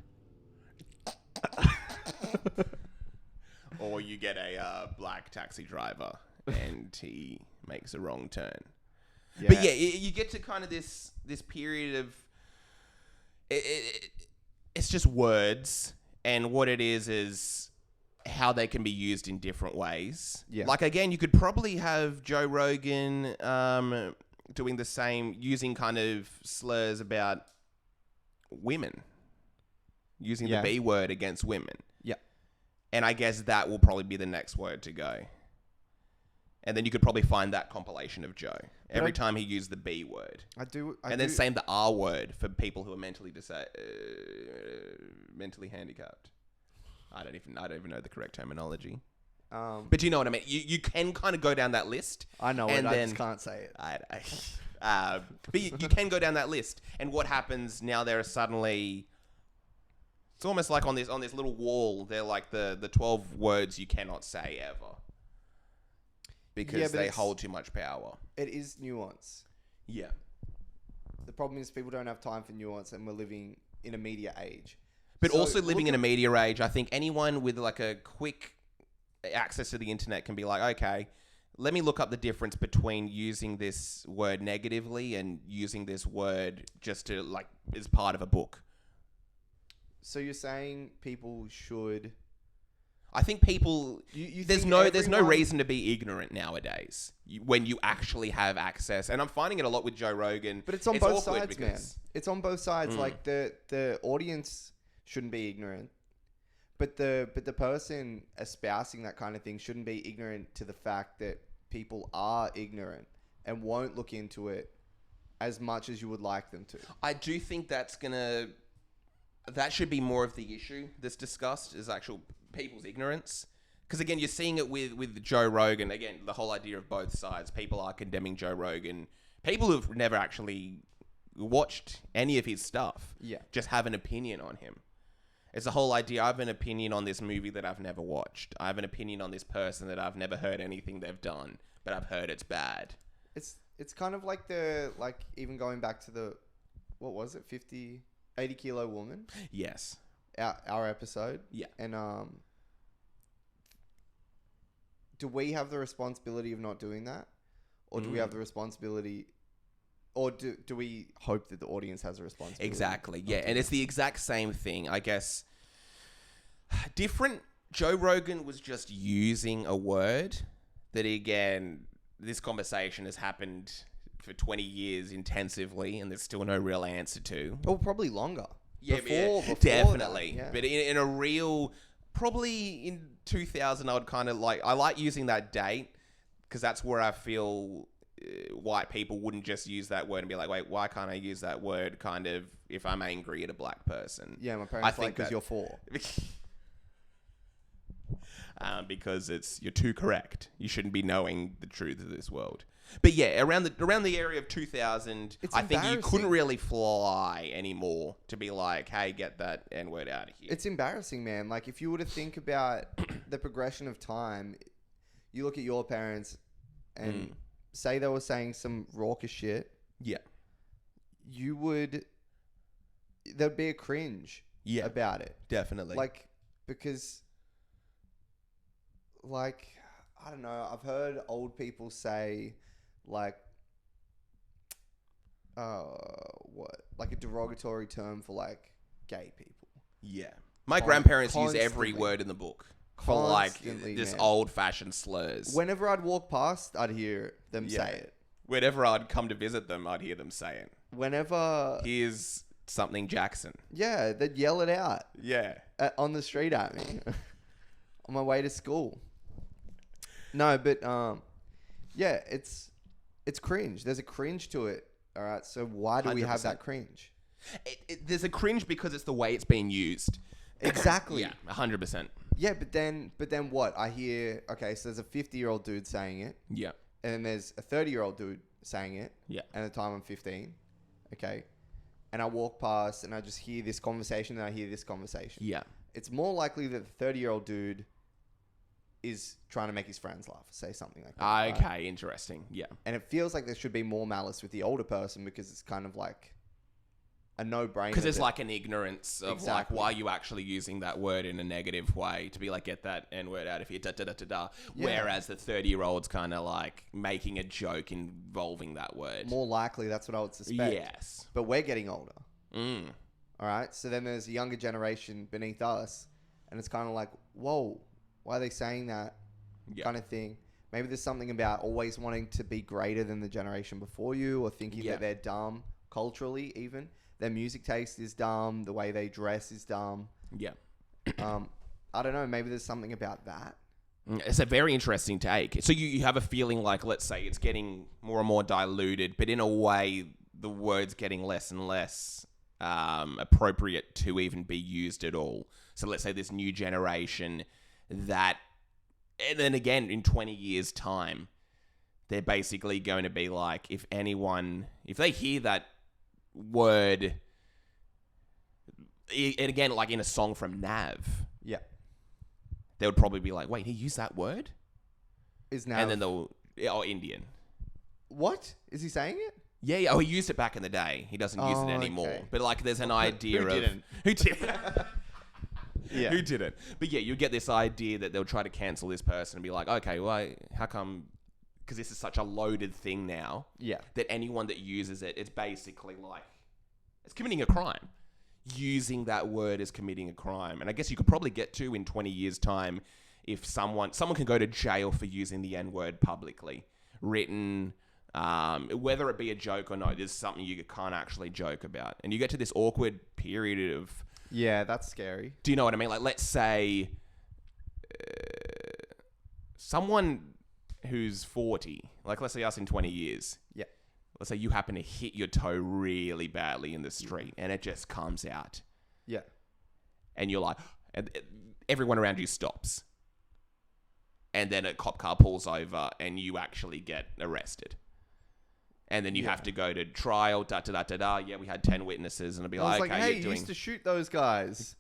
Speaker 2: Or you get a black taxi driver and he makes a wrong turn. Yeah. But yeah, you get to kind of this period of it's just words, and what it is how they can be used in different ways. Yeah. Like again, you could probably have Joe Rogan doing the same, using kind of slurs about women, using the B word against women. Yeah. And I guess that will probably be the next word to go. And then you could probably find that compilation of Joe every time he used the B word. Then same the R word for people who are mentally handicapped. I don't even know the correct terminology. But you know what I mean. You can kind of go down that list.
Speaker 1: I know it. I just can't say it.
Speaker 2: But you can go down that list. And what happens now? There are suddenly. It's almost like on this little wall. They're like the 12 words you cannot say ever. Because they hold too much power.
Speaker 1: It is nuance.
Speaker 2: Yeah.
Speaker 1: The problem is people don't have time for nuance, and we're living in a media age.
Speaker 2: But also living in a media age, I think anyone with like a quick access to the internet can be like, okay, let me look up the difference between using this word negatively and using this word just to like as part of a book.
Speaker 1: So you're saying people should...
Speaker 2: I think people... there's no reason to be ignorant nowadays when you actually have access. And I'm finding it a lot with Joe Rogan.
Speaker 1: But it's on both sides, man. It's on both sides. Like the audience shouldn't be ignorant. But the person espousing that kind of thing shouldn't be ignorant to the fact that people are ignorant and won't look into it as much as you would like them to.
Speaker 2: I do think that should be more of the issue that's discussed, is actual people's ignorance. Because again, you're seeing it with Joe Rogan. Again, the whole idea of both sides. People are condemning Joe Rogan. People who've never actually watched any of his stuff just have an opinion on him. It's the whole idea, I have an opinion on this movie that I've never watched. I have an opinion on this person that I've never heard anything they've done, but I've heard it's bad.
Speaker 1: It's kind of like even going back to the, what was it, 80 kilo woman?
Speaker 2: Yes.
Speaker 1: Our episode. Yeah. And do we have the responsibility of not doing that? Or do we have the responsibility... Or do we hope that the audience has a responsibility?
Speaker 2: Exactly, yeah. And it's the exact same thing, I guess. Different. Joe Rogan was just using a word that, again, this conversation has happened for 20 years intensively, and there's still no real answer to.
Speaker 1: Oh, probably longer.
Speaker 2: Yeah,
Speaker 1: before
Speaker 2: definitely.
Speaker 1: that, yeah.
Speaker 2: But in a real, probably in 2000, I would kind of I like using that date because that's where I feel white people wouldn't just use that word and be like, wait, why can't I use that word kind of if I'm angry at a black person?
Speaker 1: Yeah, my parents like because you're 4.
Speaker 2: Because you're too correct. You shouldn't be knowing the truth of this world. But yeah, around the area of 2000, I think you couldn't really fly anymore to be like, hey, get that N-word out of here.
Speaker 1: It's embarrassing, man. Like, if you were to think about the progression of time, you look at your parents and say they were saying some raucous shit.
Speaker 2: Yeah.
Speaker 1: There'd be a cringe about it.
Speaker 2: Definitely.
Speaker 1: Like, because, like, I don't know. I've heard old people say, like, like a derogatory term for like gay people.
Speaker 2: Yeah. My grandparents use every
Speaker 1: Constantly.
Speaker 2: word in the book for like
Speaker 1: Constantly,
Speaker 2: just
Speaker 1: man.
Speaker 2: old-fashioned slurs.
Speaker 1: Whenever I'd walk past, I'd hear them say it.
Speaker 2: Whenever I'd come to visit them, I'd hear them say it.
Speaker 1: Whenever,
Speaker 2: Here's something Jackson.
Speaker 1: yeah, they'd yell it out
Speaker 2: Yeah.
Speaker 1: on the street at me on my way to school. No, but yeah, it's cringe. There's a cringe to it. All right, so why do we have
Speaker 2: 100%.
Speaker 1: that cringe?
Speaker 2: There's a cringe because it's the way it's being used.
Speaker 1: Exactly.
Speaker 2: Yeah, 100%.
Speaker 1: Yeah, but then what? I hear, okay, so there's a 50-year-old dude saying it,
Speaker 2: Yeah.
Speaker 1: and then there's a 30-year-old dude saying it,
Speaker 2: Yeah.
Speaker 1: and at the time I'm 15, okay, and I walk past and I just hear this conversation and I hear this conversation.
Speaker 2: Yeah.
Speaker 1: It's more likely that the 30-year-old dude is trying to make his friends laugh, say something like that.
Speaker 2: Okay,
Speaker 1: right?
Speaker 2: interesting. Yeah.
Speaker 1: And it feels like there should be more malice with the older person because it's kind of like a no-brainer.
Speaker 2: Because there's like an ignorance of
Speaker 1: Exactly.
Speaker 2: like, why are you actually using that word in a negative way to be like, get that N-word out of here, da-da-da-da-da.
Speaker 1: Yeah.
Speaker 2: Whereas the 30-year-old's kind of like making a joke involving that word.
Speaker 1: more likely, that's what I would suspect.
Speaker 2: Yes.
Speaker 1: But we're getting older.
Speaker 2: Mm.
Speaker 1: All right. So then there's a younger generation beneath us. And it's kind of like, whoa, why are they saying that
Speaker 2: Yeah.
Speaker 1: kind of thing? Maybe there's something about always wanting to be greater than the generation before you or thinking that they're dumb culturally even. Their music taste is dumb. The way they dress is dumb.
Speaker 2: Yeah.
Speaker 1: I don't know. Maybe there's something about that.
Speaker 2: It's a very interesting take. So you have a feeling like, let's say, it's getting more and more diluted, but in a way, the word's getting less and less appropriate to even be used at all. So let's say this new generation that, and then again, in 20 years' time, they're basically going to be like, if they hear that word, and again, like in a song from Nav,
Speaker 1: Yeah.
Speaker 2: they would probably be like, wait, he used that word?
Speaker 1: Is now.
Speaker 2: And then Indian.
Speaker 1: What? Is he saying it?
Speaker 2: Yeah. Oh, he used it back in the day. He doesn't use it anymore.
Speaker 1: okay.
Speaker 2: But like, there's an idea
Speaker 1: Who
Speaker 2: of
Speaker 1: didn't?
Speaker 2: who did.
Speaker 1: Yeah.
Speaker 2: Who didn't? But yeah, you get this idea that they'll try to cancel this person and be like, okay, well, how come? Because this is such a loaded thing now.
Speaker 1: Yeah.
Speaker 2: That anyone that uses it, it's basically like it's committing a crime. Using that word is committing a crime, and I guess you could probably get to in 20 years' time if someone can go to jail for using the N-word publicly, written. Whether it be a joke or not, is something you can't actually joke about. And you get to this awkward period of...
Speaker 1: Yeah, that's scary.
Speaker 2: Do you know what I mean? Like, let's say someone who's 40, like let's say us in 20 years.
Speaker 1: Yeah.
Speaker 2: Let's say you happen to hit your toe really badly in the street and it just comes out.
Speaker 1: Yeah.
Speaker 2: And you're like... everyone around you stops. And then a cop car pulls over and you actually get arrested. And then you have to go to trial, da-da-da-da-da. Yeah, we had 10 witnesses. And it'll be
Speaker 1: I was
Speaker 2: like,
Speaker 1: like,
Speaker 2: okay,
Speaker 1: hey,
Speaker 2: you're
Speaker 1: you
Speaker 2: doing...
Speaker 1: used to shoot those guys.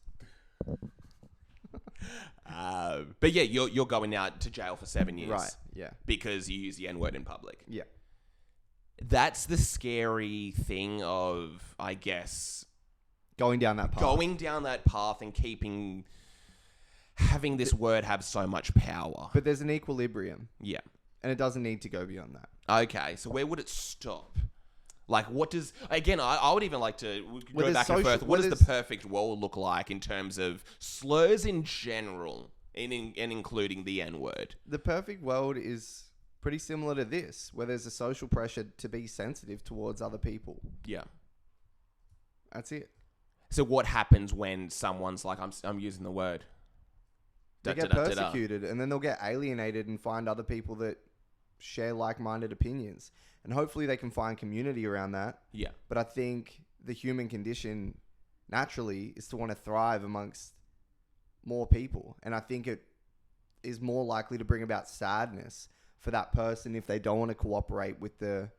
Speaker 2: But yeah, you're going out to jail for 7 years.
Speaker 1: Right, yeah.
Speaker 2: Because you use the N-word in public.
Speaker 1: Yeah.
Speaker 2: That's the scary thing of, I guess...
Speaker 1: Going down that path.
Speaker 2: Going down that path and having this word have so much power.
Speaker 1: But there's an equilibrium.
Speaker 2: Yeah.
Speaker 1: And it doesn't need to go beyond that.
Speaker 2: Okay, so where would it stop? Like, what does... Again, I would even like to go back and forth. What does the perfect world look like in terms of slurs in general, and including the N-word?
Speaker 1: The perfect world is pretty similar to this, where there's a social pressure to be sensitive towards other people.
Speaker 2: Yeah.
Speaker 1: That's it.
Speaker 2: So what happens when someone's like, I'm using the word?
Speaker 1: They get persecuted, and then they'll get alienated and find other people that share like-minded opinions. And hopefully they can find community around that.
Speaker 2: Yeah.
Speaker 1: But I think the human condition naturally is to want to thrive amongst more people. And I think it is more likely to bring about sadness for that person if they don't want to cooperate with the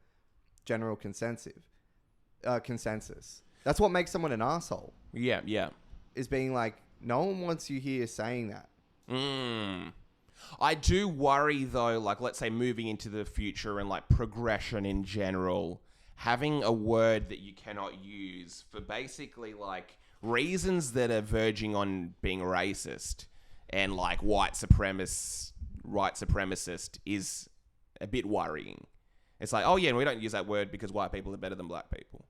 Speaker 1: general consensus. That's what makes someone an asshole.
Speaker 2: Yeah, yeah.
Speaker 1: Is being like, no one wants you here saying that.
Speaker 2: I do worry though, like let's say moving into the future and like progression in general, having a word that you cannot use for basically like reasons that are verging on being racist and like white supremacist is a bit worrying. It's like, oh yeah, and we don't use that word because white people are better than black people.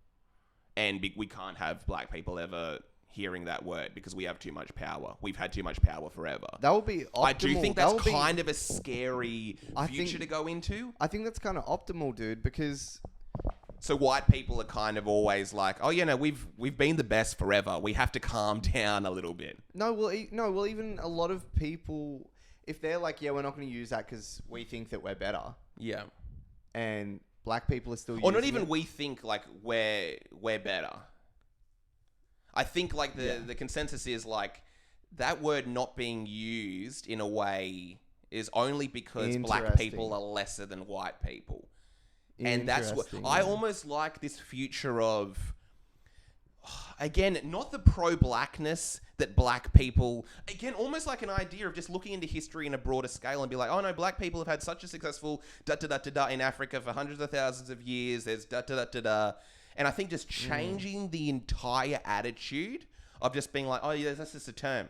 Speaker 2: And we can't have black people ever hearing that word because we have too much power. We've had too much power forever.
Speaker 1: That would be optimal.
Speaker 2: I do think that's kind of a scary future to go into.
Speaker 1: I think that's kind of optimal, dude, because...
Speaker 2: So white people are kind of always like, oh, we've been the best forever. We have to calm down a little bit.
Speaker 1: Well, even a lot of people, if they're like, yeah, we're not going to use that because we think that we're better.
Speaker 2: Yeah.
Speaker 1: And black people are still using it.
Speaker 2: Or not even we think like we're better. I think like the consensus is like that word not being used in a way is only because black people are lesser than white people. And that's what I almost like this future of, again, not the pro-blackness that black people, again, almost like an idea of just looking into history in a broader scale and be like, oh no, black people have had such a successful da-da-da-da-da in Africa for hundreds of thousands of years. There's da-da-da-da-da. And I think just changing the entire attitude of just being like, oh yeah, that's just a term.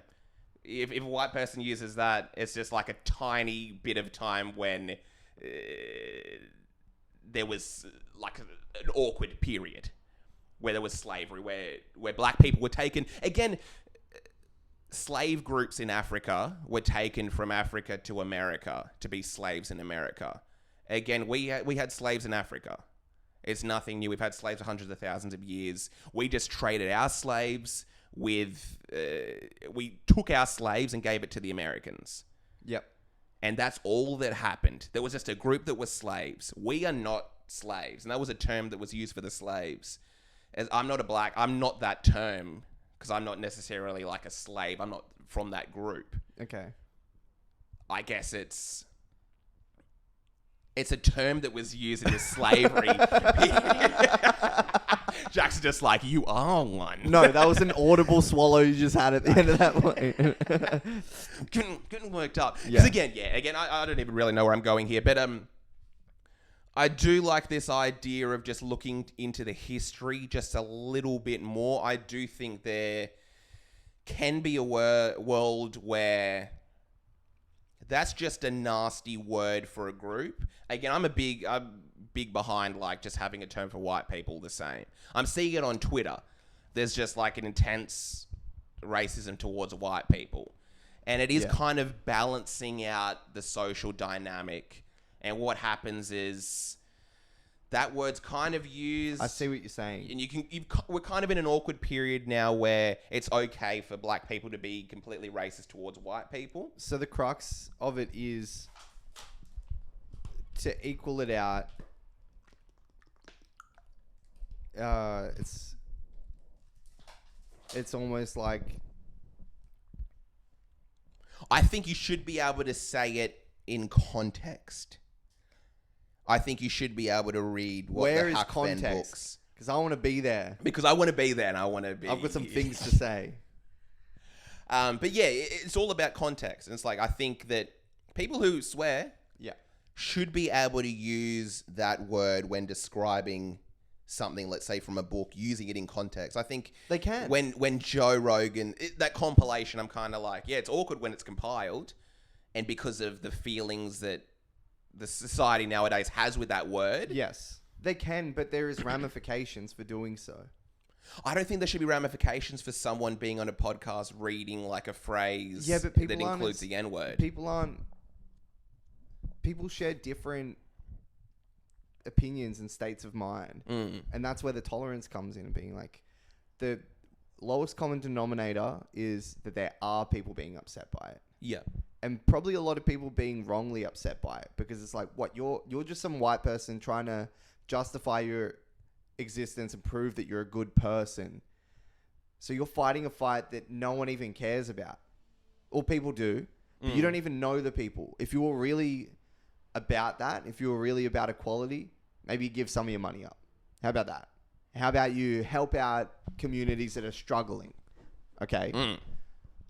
Speaker 2: If a white person uses that, it's just like a tiny bit of time when there was like an awkward period where there was slavery, where black people were taken. Again, slave groups in Africa were taken from Africa to America to be slaves in America. Again, we had slaves in Africa. It's nothing new. We've had slaves for hundreds of thousands of years. We just traded our slaves with... we took our slaves and gave it to the Americans. Yep. And that's all that happened. There was just a group that was slaves. We are not slaves. And that was a term that was used for the slaves. As I'm not that term because I'm not necessarily like a slave. I'm not from that group. Okay. I guess it's a term that was used in the slavery. Jack's just like, you are one.
Speaker 1: No, that was an audible swallow you just had at the end of that one.
Speaker 2: Getting worked up. Because again, I don't even really know where I'm going here, but I do like this idea of just looking into the history just a little bit more. I do think there can be a world where that's just a nasty word for a group. Again, I'm big behind like just having a term for white people the same. I'm seeing it on Twitter. There's just like an intense racism towards white people. And it is kind of balancing out the social dynamic. And what happens is that word's kind of used.
Speaker 1: I see what you're saying.
Speaker 2: And we're kind of in an awkward period now where it's okay for black people to be completely racist towards white people.
Speaker 1: So the crux of it is to equal it out. It's almost like,
Speaker 2: I think you should be able to say it in context. I think you should be able to read what
Speaker 1: where
Speaker 2: the
Speaker 1: is
Speaker 2: Huck Fenn
Speaker 1: context?
Speaker 2: books.
Speaker 1: Because I want to be there.
Speaker 2: Because I want to be there and I want to be...
Speaker 1: I've got some things to say.
Speaker 2: But yeah, it's all about context. And it's like, I think that people who swear should be able to use that word when describing something, let's say from a book, using it in context. I think
Speaker 1: they can.
Speaker 2: When Joe Rogan, that compilation, I'm kind of like, yeah, it's awkward when it's compiled. And because of the feelings that the society nowadays has with that word.
Speaker 1: Yes, they can, but there is ramifications for doing so.
Speaker 2: I don't think there should be ramifications for someone being on a podcast reading like a phrase that includes the N-word.
Speaker 1: People people share different opinions and states of mind. And that's where the tolerance comes in, being like, the lowest common denominator is that there are people being upset by it.
Speaker 2: Yeah.
Speaker 1: And probably a lot of people being wrongly upset by it, because it's like, what, you're just some white person trying to justify your existence and prove that you're a good person. So you're fighting a fight that no one even cares about. Or people do, but you don't even know the people. If you were really about that, if you were really about equality, maybe you give some of your money up. How about that? How about you help out communities that are struggling? Okay.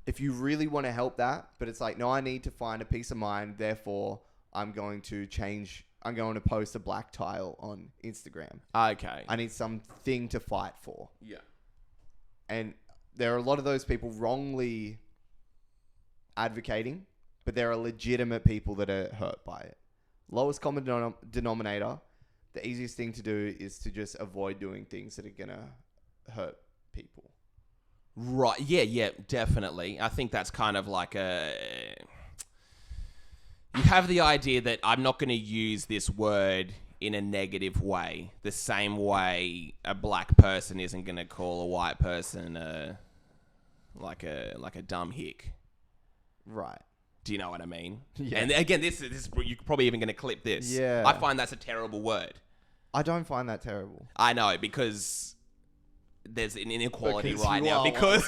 Speaker 1: If you really want to help that, but it's like, no, I need to find a peace of mind. Therefore, I'm going to post a black tile on Instagram.
Speaker 2: Okay.
Speaker 1: I need something to fight for.
Speaker 2: Yeah.
Speaker 1: And there are a lot of those people wrongly advocating, but there are legitimate people that are hurt by it. Lowest common denominator, the easiest thing to do is to just avoid doing things that are going to hurt people.
Speaker 2: Right. Yeah, definitely. I think that's kind of like you have the idea that I'm not going to use this word in a negative way, the same way a black person isn't going to call a white person like a dumb hick.
Speaker 1: Right.
Speaker 2: Do you know what I mean?
Speaker 1: Yeah.
Speaker 2: And again, this you're probably even going to clip this.
Speaker 1: Yeah.
Speaker 2: I find that's a terrible word.
Speaker 1: I don't find that terrible.
Speaker 2: I know, because there's an inequality
Speaker 1: Because
Speaker 2: right
Speaker 1: you
Speaker 2: now.
Speaker 1: are
Speaker 2: Because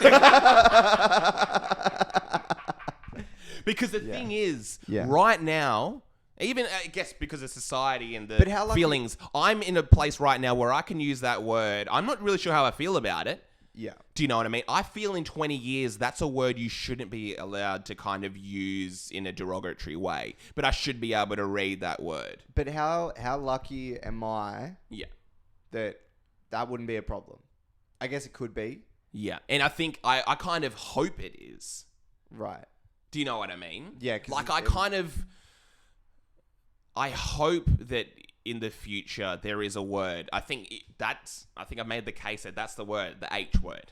Speaker 2: because the thing is, right now, even I guess because of society and the feelings, I'm in a place right now where I can use that word. I'm not really sure how I feel about it.
Speaker 1: Yeah.
Speaker 2: Do you know what I mean? I feel in 20 years, that's a word you shouldn't be allowed to kind of use in a derogatory way. But I should be able to read that word.
Speaker 1: But how lucky am I that wouldn't be a problem? I guess it could be.
Speaker 2: Yeah. And I think I kind of hope it is.
Speaker 1: Right.
Speaker 2: Do you know what I mean?
Speaker 1: Yeah.
Speaker 2: Like I hope that in the future there is a word. I think I've made the case that that's the word, the H word.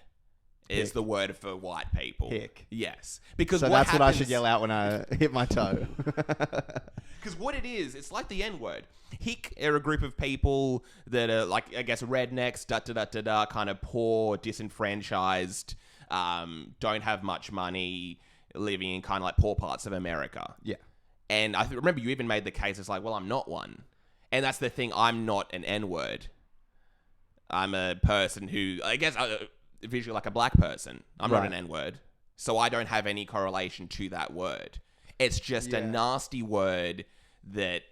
Speaker 2: Is the word for white people.
Speaker 1: Hick.
Speaker 2: Yes. Because
Speaker 1: so that's what I should yell out when I hit my toe.
Speaker 2: Because what it is, it's like the N-word. Hick are a group of people that are like, I guess, rednecks, kind of poor, disenfranchised, don't have much money, living in kind of like poor parts of America.
Speaker 1: Yeah.
Speaker 2: And I remember you even made the case, it's like, well, I'm not one. And that's the thing, I'm not an N-word. I'm a person who, I guess, visually like a black person. I'm not an N-word. So I don't have any correlation to that word. It's just a nasty word that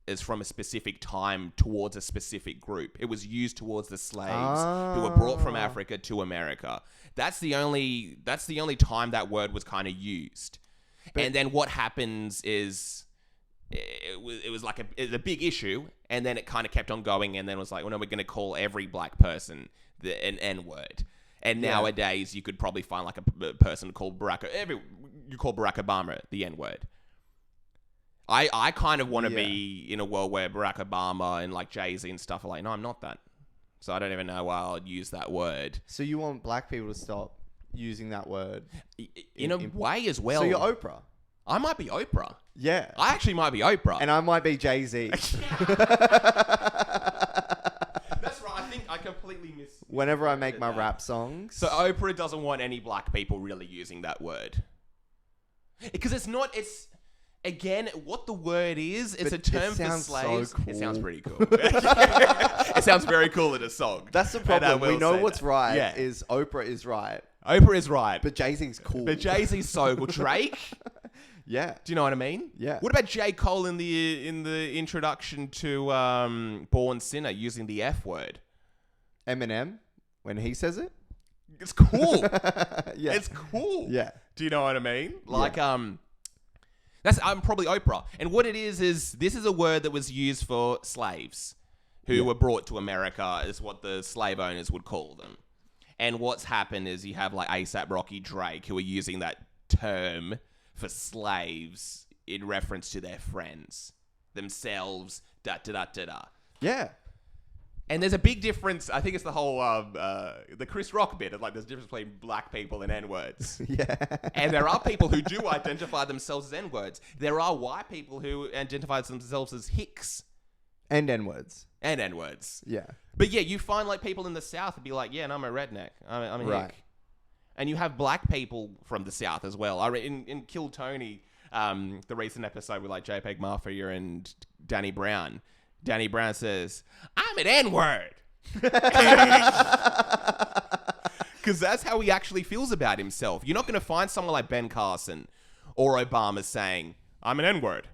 Speaker 2: is from a specific time towards a specific group. It was used towards the slaves who were brought from Africa to America. That's the only time that word was kind of used. And then what happens is it was like a big issue, and then it kind of kept on going, and then it was like, well, no, we're going to call every black person an N-word. And nowadays, you could probably find like a person called you call Barack Obama the N-word. I kind of want to be in a world where Barack Obama and like Jay-Z and stuff are like, no, I'm not that. So I don't even know why I'd use that word.
Speaker 1: So you want black people to stop using that word?
Speaker 2: In a way as well.
Speaker 1: So you're Oprah?
Speaker 2: I might be Oprah.
Speaker 1: Yeah.
Speaker 2: I actually might be Oprah.
Speaker 1: And I might be Jay-Z.
Speaker 2: That's right. I think I completely miss...
Speaker 1: Whenever I make my rap songs.
Speaker 2: So Oprah doesn't want any black people really using that word. Because it's not... It's... Again, what the word is, it's a term for slaves.
Speaker 1: So cool.
Speaker 2: It sounds pretty cool. It sounds very cool in a song.
Speaker 1: That's the problem. We know what's right.
Speaker 2: Yeah.
Speaker 1: Is Oprah is right.
Speaker 2: Oprah is right.
Speaker 1: But Jay-Z's cool.
Speaker 2: But Jay-Z's so cool. Drake?
Speaker 1: Yeah.
Speaker 2: Do you know what I mean?
Speaker 1: Yeah.
Speaker 2: What about J. Cole in the introduction to Born Sinner using the F word?
Speaker 1: Eminem, when he says it?
Speaker 2: It's cool.
Speaker 1: Yeah.
Speaker 2: It's cool.
Speaker 1: Yeah.
Speaker 2: Do you know what I mean? Like, I'm probably Oprah. And what it is this is a word that was used for slaves who were brought to America, is what the slave owners would call them. And what's happened is you have like A$AP Rocky, Drake, who are using that term for slaves in reference to their friends, themselves, da-da-da-da-da.
Speaker 1: Yeah.
Speaker 2: And there's a big difference. I think it's the whole the Chris Rock bit of like there's a difference between black people and N-words.
Speaker 1: Yeah.
Speaker 2: And there are people who do identify themselves as N-words. There are white people who identify themselves as Hicks.
Speaker 1: And N-words.
Speaker 2: And N-words.
Speaker 1: Yeah.
Speaker 2: But yeah, you find like people in the South would be like, yeah, and I'm a redneck. I'm a Hick. And you have black people from the South as well. In Kill Tony, the recent episode with like JPEG Mafia and Danny Brown says, I'm an N-word. Because that's how he actually feels about himself. You're not going to find someone like Ben Carson or Obama saying, I'm an N-word.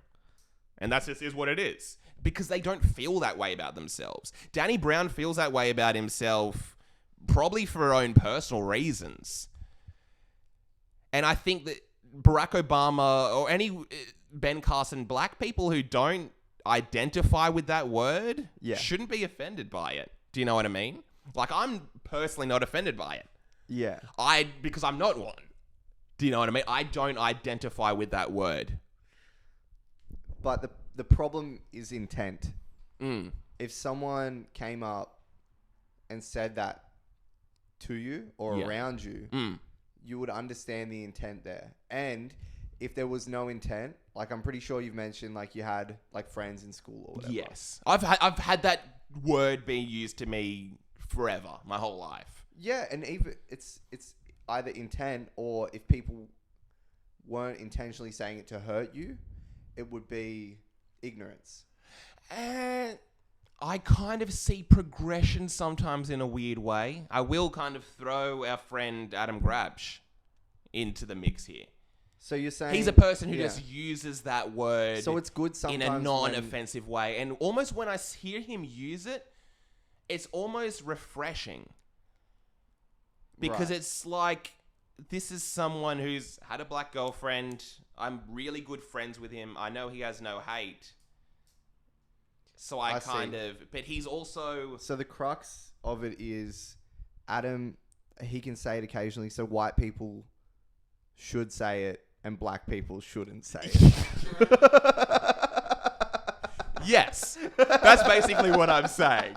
Speaker 2: And that's just is what it is. Because they don't feel that way about themselves. Danny Brown feels that way about himself probably for her own personal reasons. And I think that Barack Obama or any Ben Carson, black people who don't identify with that word shouldn't be offended by it. Do you know what I mean? Like, I'm personally not offended by it.
Speaker 1: Yeah.
Speaker 2: Because I'm not one. Do you know what I mean? I don't identify with that word.
Speaker 1: But the problem is intent. If someone came up and said that to you or around you, you would understand the intent there. And if there was no intent, like I'm pretty sure you've mentioned like you had like friends in school or whatever.
Speaker 2: Yes. I've had that word being used to me forever, my whole life.
Speaker 1: Yeah, and even it's either intent or if people weren't intentionally saying it to hurt you, it would be ignorance.
Speaker 2: And I kind of see progression sometimes in a weird way. I will kind of throw our friend Adam Grabsch into the mix here.
Speaker 1: So you're saying...
Speaker 2: He's a person who just uses that word
Speaker 1: so it's good sometimes
Speaker 2: in a non-offensive way. And almost when I hear him use it, it's almost refreshing. Because it's like, this is someone who's had a black girlfriend. I'm really good friends with him. I know he has no hate. So I kind of... But he's also...
Speaker 1: So the crux of it is Adam, he can say it occasionally, so white people should say it and black people shouldn't say it.
Speaker 2: Yes. That's basically what I'm saying.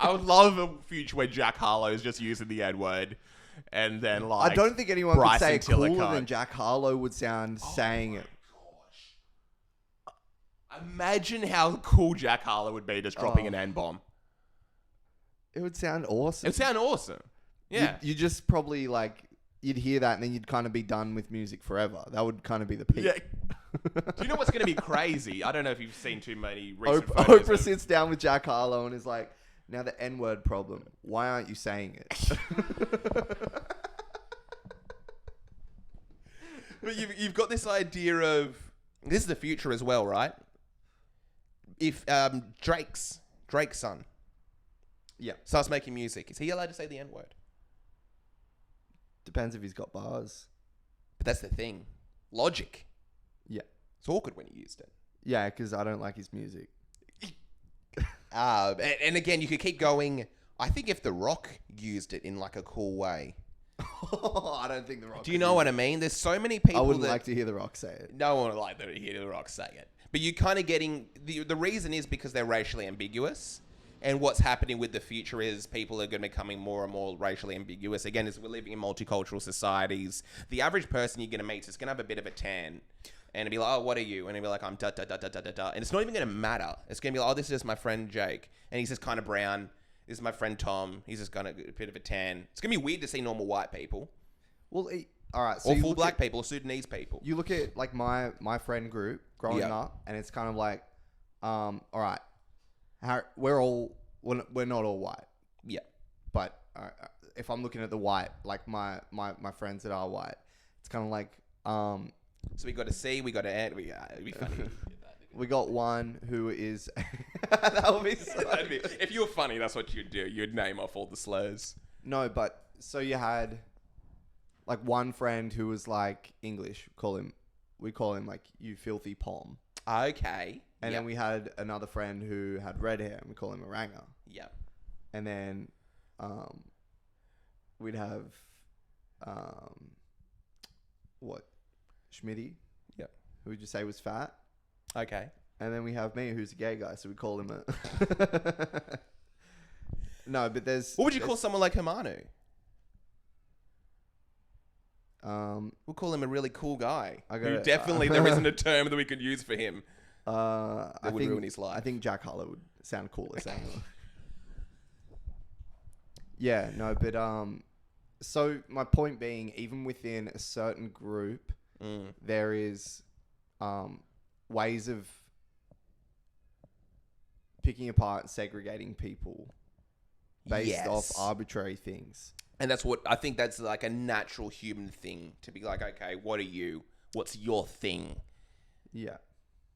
Speaker 2: I would love a future where Jack Harlow is just using the N-word. And then like...
Speaker 1: I don't think anyone
Speaker 2: Bryson
Speaker 1: could say it cooler
Speaker 2: Tiller
Speaker 1: than Jack Harlow would sound saying it.
Speaker 2: Imagine how cool Jack Harlow would be just dropping an N-bomb.
Speaker 1: It would sound awesome.
Speaker 2: It would sound awesome. Yeah.
Speaker 1: You just probably like... You'd hear that and then you'd kind of be done with music forever. That would kind of be the peak.
Speaker 2: Yeah. Do you know what's going to be crazy? I don't know if you've seen too many recent photos
Speaker 1: Oprah sits down with Jack Harlow and is like, now the N-word problem. Why aren't you saying it?
Speaker 2: But you've got this idea of... This is the future as well, right? If Drake's son starts making music, is he allowed to say the N-word?
Speaker 1: Depends if he's got bars.
Speaker 2: But that's the thing. Logic.
Speaker 1: Yeah.
Speaker 2: It's awkward when you used it.
Speaker 1: Yeah, because I don't like his music.
Speaker 2: And again, you could keep going. I think if The Rock used it in like a cool way.
Speaker 1: I don't think The Rock...
Speaker 2: Do you know what I mean? There's so many people
Speaker 1: I wouldn't like to hear The Rock say it.
Speaker 2: No one would like to hear The Rock say it. But you're kind of getting... The reason is because they're racially ambiguous. And what's happening with the future is people are going to be becoming more and more racially ambiguous. Again, as we're living in multicultural societies, the average person you're going to meet is going to have a bit of a tan. And it'll be like, oh, what are you? And it'll be like, I'm da da da da da da da. And it's not even going to matter. It's going to be like, oh, this is just my friend Jake. And he's just kind of brown. This is my friend Tom. He's just got a bit of a tan. It's going to be weird to see normal white people.
Speaker 1: Well, all right. So
Speaker 2: or full black people, or Sudanese people.
Speaker 1: You look at like my friend group growing up, and it's kind of like, all right, we're not all white.
Speaker 2: Yeah.
Speaker 1: But if I'm looking at the white, like my friends that are white, it's kind of like,
Speaker 2: so we got a C, we got an N. It'd be funny.
Speaker 1: We got one who is... that would be so...
Speaker 2: If you were funny, that's what you'd do. You'd name off all the slurs.
Speaker 1: No, but so you had like one friend who was like English. We call him like, you filthy pom.
Speaker 2: Okay.
Speaker 1: And then we had another friend who had red hair, and we call him Oranga.
Speaker 2: Yeah.
Speaker 1: And then we'd have Schmitty.
Speaker 2: Yeah.
Speaker 1: Who would you say was fat?
Speaker 2: Okay.
Speaker 1: And then we have me, who's a gay guy, so we call him a... No, but there's...
Speaker 2: What would you call someone like Hermano?
Speaker 1: We'll
Speaker 2: call him a really cool guy.
Speaker 1: There
Speaker 2: isn't a term that we could use for him. That would ruin his life.
Speaker 1: I think Jack Harlow would sound cooler saying that. Yeah, no, but so my point being, even within a certain group, there is ways of picking apart and segregating people based off arbitrary things.
Speaker 2: And that's what I think, that's like a natural human thing to be like, okay, what are you? What's your thing?
Speaker 1: Yeah.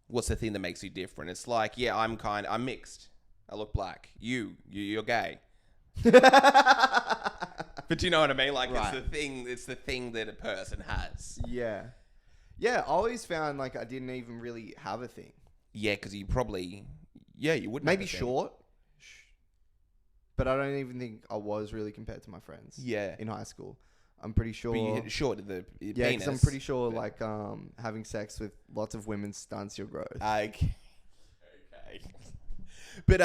Speaker 2: What's the thing that makes you different? It's like, yeah, I'm mixed. I look black. You're gay. But do you know what I mean? Like, right. It's the thing that a person has.
Speaker 1: Yeah. Yeah, I always found like I didn't even really have a thing.
Speaker 2: Yeah, because you probably, you wouldn't.
Speaker 1: Maybe short. But I don't even think I was really compared to my friends.
Speaker 2: Yeah.
Speaker 1: In high school. I'm pretty sure.
Speaker 2: But you hit short of the penis.
Speaker 1: Yeah, because I'm pretty sure like having sex with lots of women stunts your growth.
Speaker 2: Okay. But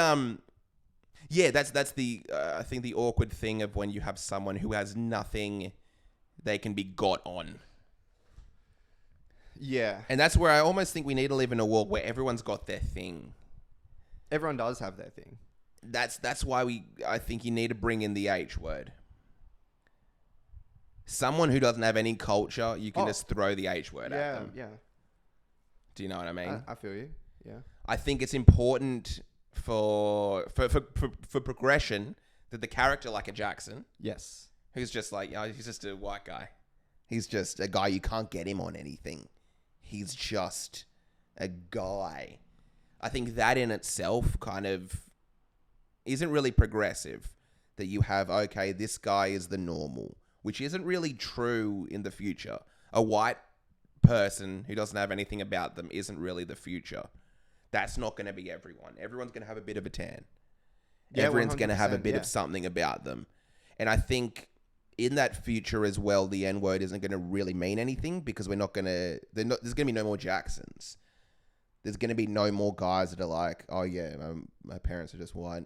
Speaker 2: yeah, that's the I think the awkward thing of when you have someone who has nothing they can be got on.
Speaker 1: Yeah.
Speaker 2: And that's where I almost think we need to live in a world where everyone's got their thing.
Speaker 1: Everyone does have their thing.
Speaker 2: That's why I think you need to bring in the H word. Someone who doesn't have any culture, you can just throw the H word at them.
Speaker 1: Yeah.
Speaker 2: Do you know what I mean?
Speaker 1: I feel you. Yeah.
Speaker 2: I think it's important for progression that the character like a Jackson,
Speaker 1: yes,
Speaker 2: who's just like, he's just a white guy. He's just a guy, you can't get him on anything. He's just a guy. I think that in itself kind of isn't really progressive, that you have, okay, this guy is the normal, which isn't really true in the future. A white person who doesn't have anything about them isn't really the future. That's not going to be everyone. Everyone's going to have a bit of a tan. Yeah, everyone's going to have a bit of something about them. And I think in that future as well, the N-word isn't going to really mean anything, because we're not going to... there's going to be no more Jacksons. There's going to be no more guys that are like, oh yeah, my parents are just white.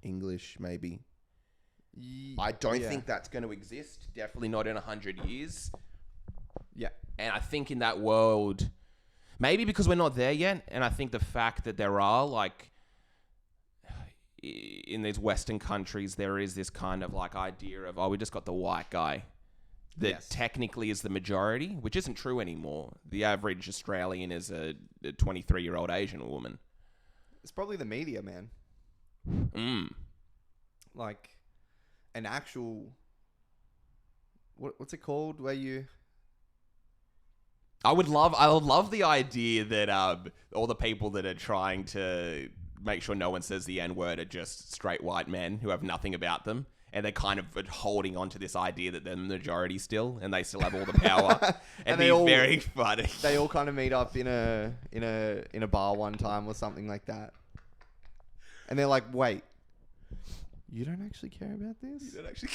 Speaker 2: English, maybe. I don't think that's going to exist. Definitely not in 100 years.
Speaker 1: Yeah.
Speaker 2: And I think in that world, maybe because we're not there yet, and I think the fact that there are, like, in these Western countries, there is this kind of like idea of, we just got the white guy that technically is the majority, which isn't true anymore. The average Australian is a 23-year-old Asian woman.
Speaker 1: It's probably the media, man. Like an actual, what's it called? Where you...
Speaker 2: I would love the idea that all the people that are trying to make sure no one says the N-word are just straight white men who have nothing about them, and they're kind of holding on to this idea that they're the majority still, and they still have all the power. and they all very funny.
Speaker 1: They all kind of meet up in a bar one time or something like that, and they're like, "Wait, you don't actually care about this?
Speaker 2: You don't actually."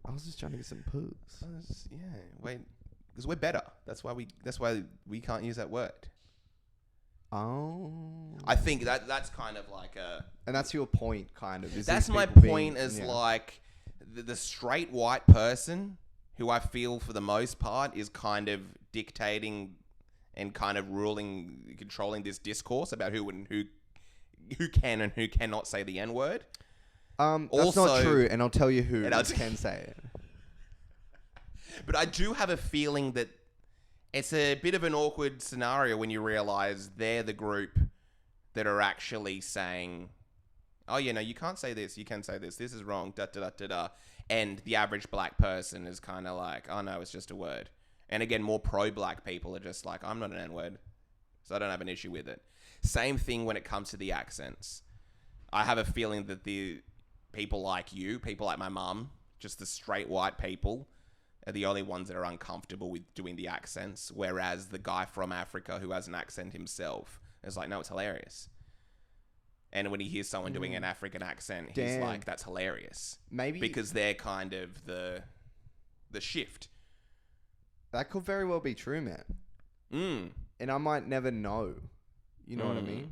Speaker 1: I was just trying to get some poos.
Speaker 2: Wait, because we're better. That's why we can't use that word.
Speaker 1: Oh.
Speaker 2: I think that's kind of like a...
Speaker 1: And that's your point, kind of.
Speaker 2: That's my point, like the straight white person, who I feel for the most part is kind of dictating and kind of controlling this discourse about who can and who cannot say the N-word.
Speaker 1: That's also not true, and I'll tell you who can say it.
Speaker 2: But I do have a feeling that it's a bit of an awkward scenario when you realize they're the group that are actually saying, oh, you can't say this, you can say this, this is wrong, da-da-da-da-da. And the average black person is kind of like, oh, no, it's just a word. And again, more pro-black people are just like, I'm not an N-word, so I don't have an issue with it. Same thing when it comes to the accents. I have a feeling that the people like you, people like my mum, just the straight white people, are the only ones that are uncomfortable with doing the accents, whereas the guy from Africa who has an accent himself is like, no, it's hilarious. And when he hears someone doing an African accent, he's like, that's hilarious.
Speaker 1: Maybe
Speaker 2: because they're kind of the shift.
Speaker 1: That could very well be true, man.
Speaker 2: Mm.
Speaker 1: And I might never know. You know what I
Speaker 2: Mm.
Speaker 1: mean?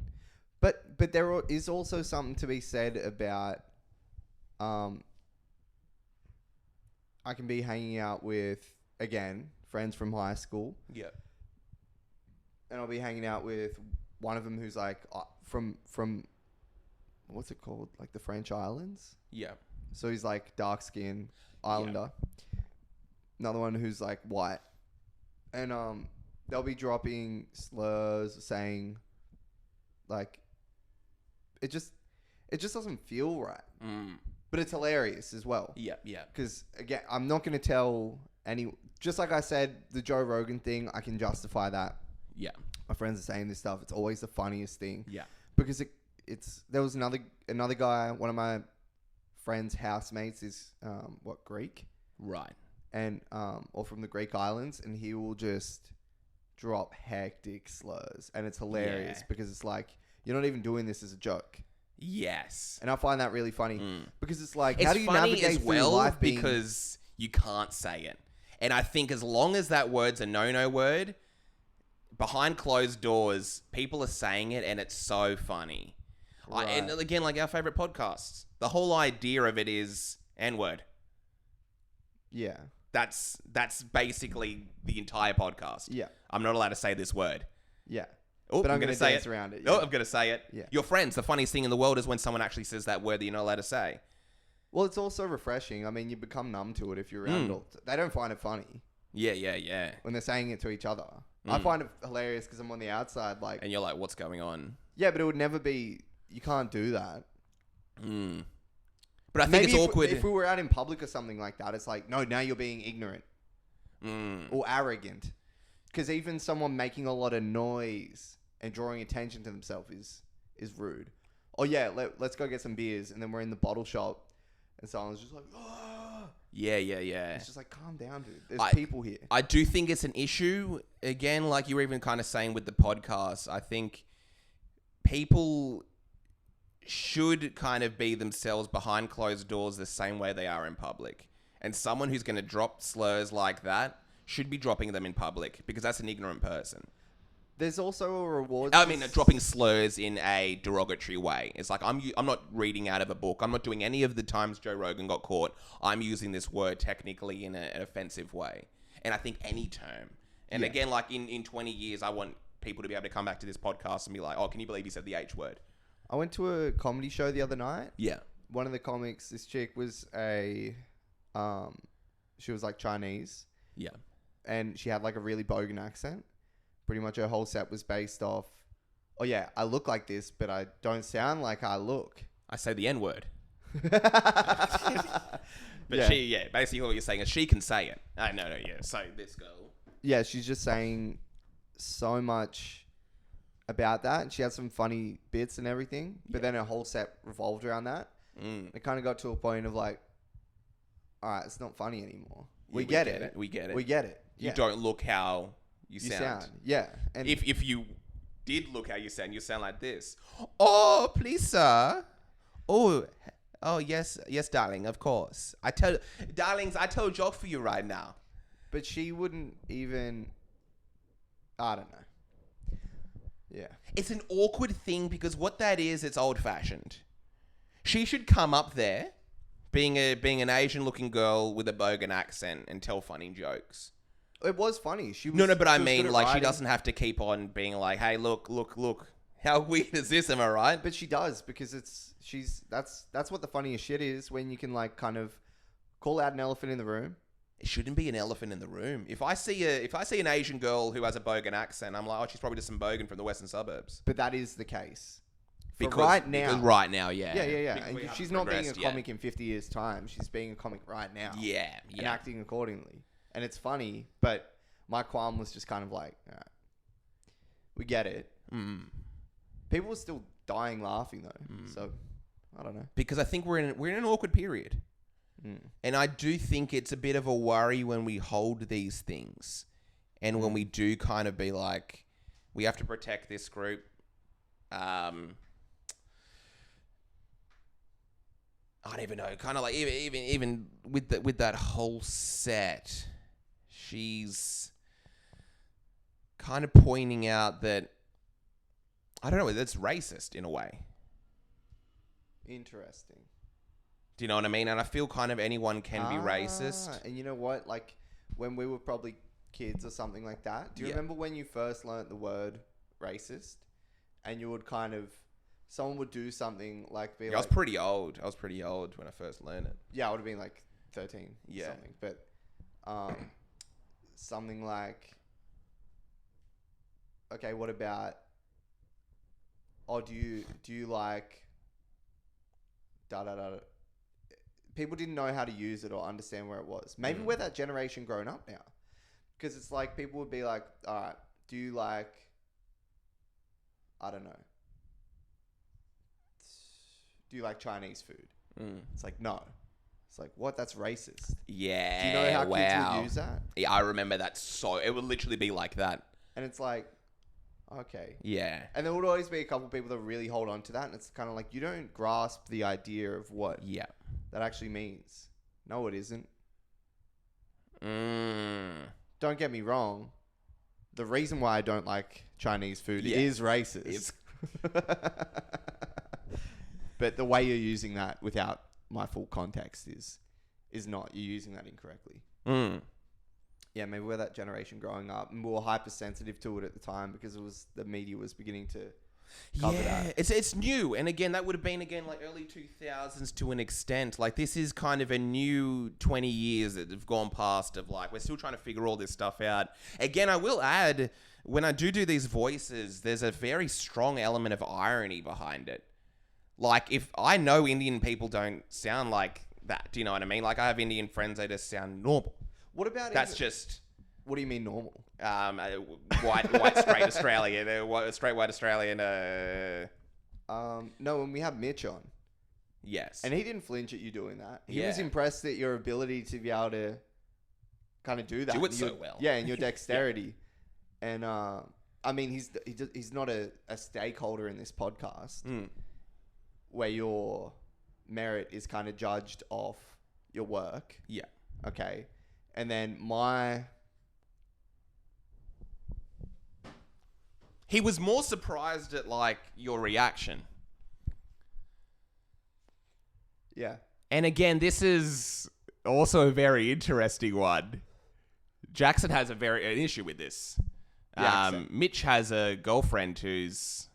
Speaker 1: But there is also something to be said about I can be hanging out with, again, friends from high school.
Speaker 2: Yeah.
Speaker 1: And I'll be hanging out with one of them who's like from what's it called? Like the French Islands?
Speaker 2: Yeah.
Speaker 1: So he's like dark skin islander. Yeah. Another one who's like white. And they'll be dropping slurs, saying like it just doesn't feel right.
Speaker 2: Mm.
Speaker 1: But it's hilarious as well.
Speaker 2: Yeah, yeah.
Speaker 1: Because again, I'm not going to tell any. Just like I said, the Joe Rogan thing, I can justify that.
Speaker 2: Yeah.
Speaker 1: My friends are saying this stuff. It's always the funniest thing.
Speaker 2: Yeah.
Speaker 1: Because it's there was another guy, one of my friends' housemates is Greek,
Speaker 2: Right.
Speaker 1: and or from the Greek islands, and he will just drop hectic slurs, and it's hilarious because it's like you're not even doing this as a joke.
Speaker 2: Yes.
Speaker 1: And I find that really funny because it's like,
Speaker 2: It's
Speaker 1: how do you
Speaker 2: funny
Speaker 1: navigate
Speaker 2: as
Speaker 1: through
Speaker 2: well
Speaker 1: life being...
Speaker 2: because you can't say it. And I think as long as that word's a no-no word, behind closed doors, people are saying it and it's so funny.
Speaker 1: Right.
Speaker 2: And again, like our favorite podcasts, the whole idea of it is N-word.
Speaker 1: Yeah.
Speaker 2: That's basically the entire podcast.
Speaker 1: Yeah.
Speaker 2: I'm not allowed to say this word.
Speaker 1: Yeah.
Speaker 2: Oh,
Speaker 1: But I'm
Speaker 2: going
Speaker 1: gonna
Speaker 2: to say
Speaker 1: dance
Speaker 2: it.
Speaker 1: around it,
Speaker 2: Oh,
Speaker 1: yeah.
Speaker 2: I'm going to say it.
Speaker 1: Yeah.
Speaker 2: Your friends, the funniest thing in the world is when someone actually says that word that you're not allowed to say.
Speaker 1: Well, it's also refreshing. I mean, you become numb to it if you're around adults. They don't find it funny
Speaker 2: Yeah, yeah, yeah.
Speaker 1: when they're saying it to each other. I find it hilarious because I'm on the outside. Like,
Speaker 2: And you're like, what's going on?
Speaker 1: yeah, but it would never be. You can't do that.
Speaker 2: Mm. But I think it's awkward.
Speaker 1: If we were out in public or something like that, it's like, no, now you're being ignorant or arrogant. Because even someone making a lot of noise and drawing attention to themselves is rude. Oh yeah, let's go get some beers, and then we're in the bottle shop, and someone's just like, oh.
Speaker 2: Yeah, yeah, yeah.
Speaker 1: It's just like, calm down, dude. There's people here.
Speaker 2: I do think it's an issue. Again, like you were even kind of saying with the podcast, I think people should kind of be themselves behind closed doors the same way they are in public. And someone who's going to drop slurs like that should be dropping them in public because that's an ignorant person.
Speaker 1: There's also a reward.
Speaker 2: I mean, dropping slurs in a derogatory way. It's like, I'm not reading out of a book. I'm not doing any of the times Joe Rogan got caught. I'm using this word technically in an offensive way. And I think any term. And again, like in 20 years, I want people to be able to come back to this podcast and be like, oh, can you believe he said the H word?
Speaker 1: I went to a comedy show the other night.
Speaker 2: Yeah.
Speaker 1: One of the comics, this chick was she was like Chinese.
Speaker 2: Yeah.
Speaker 1: And she had like a really bogan accent. Pretty much her whole set was based off, oh yeah, I look like this, but I don't sound like I look.
Speaker 2: I say the N word.
Speaker 1: But
Speaker 2: Basically what you're saying is she can say it. No, yeah. So this girl.
Speaker 1: Yeah, she's just saying so much about that. And she had some funny bits and everything. But then her whole set revolved around that. It kind of got to a point of like, all right, it's not funny anymore. We get it.
Speaker 2: We get it.
Speaker 1: We get it.
Speaker 2: You don't look how you sound.
Speaker 1: Yeah. And
Speaker 2: if you did look how you sound like this. Oh, please, sir. Oh, yes, darling, of course. Darlings, I tell a joke for you right now.
Speaker 1: But she wouldn't even, I don't know. Yeah.
Speaker 2: It's an awkward thing because what that is, it's old-fashioned. She should come up there, being an Asian-looking girl with a bogan accent, and tell funny jokes.
Speaker 1: It was funny. She was,
Speaker 2: No, but I
Speaker 1: she was
Speaker 2: mean,
Speaker 1: good at
Speaker 2: like, she
Speaker 1: writing.
Speaker 2: doesn't have to keep on being like, hey, look. How weird is this? Am I right?
Speaker 1: But she does because that's what the funniest shit is, when you can like kind of call out an elephant in the room.
Speaker 2: It shouldn't be an elephant in the room. If I see an Asian girl who has a bogan accent, I'm like, oh, she's probably just some bogan from the western suburbs.
Speaker 1: But that is the case.
Speaker 2: Because
Speaker 1: right now.
Speaker 2: Yeah.
Speaker 1: Yeah.
Speaker 2: Because
Speaker 1: And
Speaker 2: we
Speaker 1: she's
Speaker 2: haven't
Speaker 1: not being a
Speaker 2: progressed yet.
Speaker 1: comic in 50 years' time. She's being a comic right now.
Speaker 2: Yeah.
Speaker 1: And acting accordingly. And it's funny, but my qualm was just kind of like, all right, we get it. People were still dying laughing though. So, I don't know.
Speaker 2: Because I think we're in an awkward period. And I do think it's a bit of a worry when we hold these things. And when we do kind of be like, we have to protect this group. I don't even know. Kind of like even with that whole set. she's kind of pointing out that, I don't know, that's racist in a way.
Speaker 1: Interesting.
Speaker 2: Do you know what I mean? And I feel kind of anyone can be racist.
Speaker 1: And you know what? Like, when we were probably kids or something like that, do you remember when you first learnt the word racist? And you would kind of... Someone would do something like...
Speaker 2: I was pretty old. I was pretty old when I first learned it.
Speaker 1: Yeah, I would have been like 13
Speaker 2: Yeah.
Speaker 1: something. But something like... Okay, what about... Oh, do you like... Da-da-da... People didn't know how to use it or understand where it was. Maybe we're that generation grown up now. Because it's like people would be like, all right, do you like... I don't know. Do you like Chinese food? It's like, no. It's like, what? That's racist.
Speaker 2: Yeah.
Speaker 1: Do you know how kids would use that?
Speaker 2: Yeah, I remember that. It would literally be like that.
Speaker 1: And it's like, okay.
Speaker 2: Yeah.
Speaker 1: And there would always be a couple of people that really hold on to that. And it's kind of like, you don't grasp the idea of what that actually means. No, it isn't. Don't get me wrong. The reason why I don't like Chinese food is racist. But the way you're using that without my full context is not. You're using that incorrectly. Yeah, maybe we're that generation growing up and we were hypersensitive to it at the time because the media was beginning to cover that.
Speaker 2: It's new. And again, that would have been like early 2000s to an extent. Like this is kind of a new 20 years that have gone past of like, we're still trying to figure all this stuff out. Again, I will add, when I do these voices, there's a very strong element of irony behind it. Like, if I know Indian people don't sound like that, do you know what I mean? Like, I have Indian friends, they just sound normal.
Speaker 1: What about...
Speaker 2: That's just...
Speaker 1: What do you mean normal?
Speaker 2: White, straight Australian. Straight white Australian.
Speaker 1: No, when we had Mitch on.
Speaker 2: Yes.
Speaker 1: And he didn't flinch at you doing that. He was impressed at your ability to be able to kind of do that.
Speaker 2: Do it so well.
Speaker 1: Yeah, and your dexterity. And, I mean, he's not a stakeholder in this podcast. Where your merit is kind of judged off your work.
Speaker 2: Yeah.
Speaker 1: Okay. And then
Speaker 2: he was more surprised at, like, your reaction.
Speaker 1: Yeah.
Speaker 2: And again, this is also a very interesting one. Jackson has an issue with this. Mitch has a girlfriend who's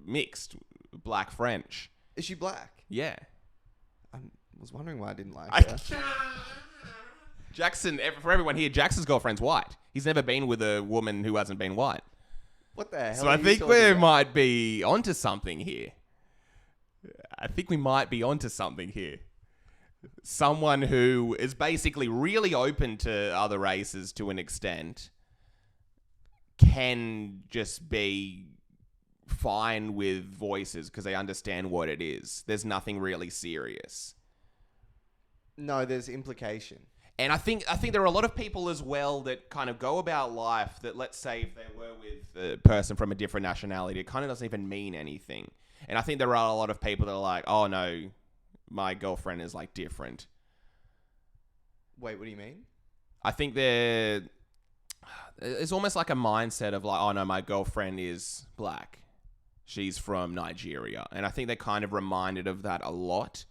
Speaker 2: mixed. Black French.
Speaker 1: Is she black?
Speaker 2: Yeah.
Speaker 1: I was wondering why I didn't like her.
Speaker 2: Jackson, for everyone here, Jackson's girlfriend's white. He's never been with a woman who hasn't been white.
Speaker 1: What the hell?
Speaker 2: So I think we might be onto something here. Someone who is basically really open to other races to an extent can just be fine with voices because they understand what it is. There's nothing really serious.
Speaker 1: No, there's implication.
Speaker 2: And I think there are a lot of people as well that kind of go about life that, let's say, if they were with a person from a different nationality, it kind of doesn't even mean anything. And I think there are a lot of people that are like, oh no, my girlfriend is like different.
Speaker 1: Wait, what do you mean?
Speaker 2: I think it's almost like a mindset of like, oh no, my girlfriend is black. She's from Nigeria. And I think they're kind of reminded of that a lot.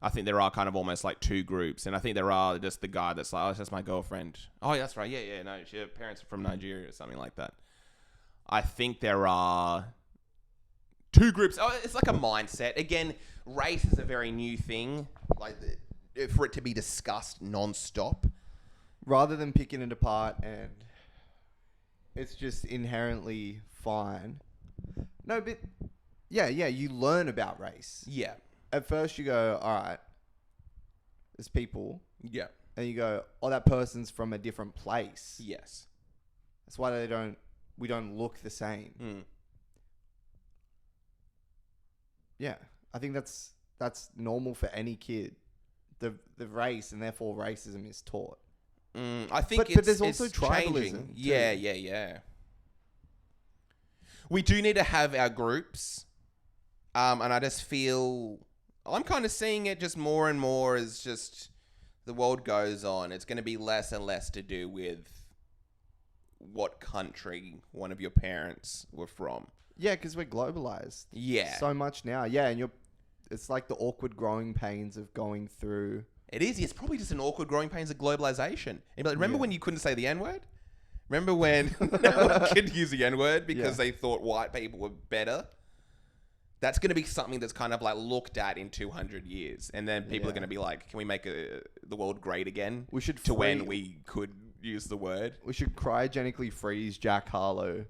Speaker 2: I think there are kind of almost like two groups. And I think there are just the guy that's like, oh, that's my girlfriend. Oh, that's right. Yeah. No, her parents are from Nigeria or something like that. I think there are two groups. Oh, it's like a mindset. Again, race is a very new thing. Like for it to be discussed non-stop.
Speaker 1: Rather than picking it apart and it's just inherently fine. No, but yeah, you learn about race.
Speaker 2: Yeah.
Speaker 1: At first you go, all right, there's people.
Speaker 2: Yeah.
Speaker 1: And you go, oh, that person's from a different place.
Speaker 2: Yes.
Speaker 1: That's why we don't look the same. Yeah. I think that's normal for any kid. The race and therefore racism is taught.
Speaker 2: I think
Speaker 1: but there's also tribalism.
Speaker 2: Yeah. We do need to have our groups. And I just feel I'm kind of seeing it just more and more as just the world goes on, it's going to be less and less to do with what country one of your parents were from.
Speaker 1: Yeah, because we're globalized.
Speaker 2: Yeah.
Speaker 1: So much now. Yeah, and it's like the awkward growing pains of going through.
Speaker 2: It is. It's probably just an awkward growing pains of globalization. And like, remember when you couldn't say the N-word? Remember when no one could use the N-word because they thought white people were better? That's going to be something that's kind of like looked at in 200 years. And then people are going to be like, can we make the world great again?
Speaker 1: We should
Speaker 2: when we could use the word.
Speaker 1: We should cryogenically freeze Jack Harlow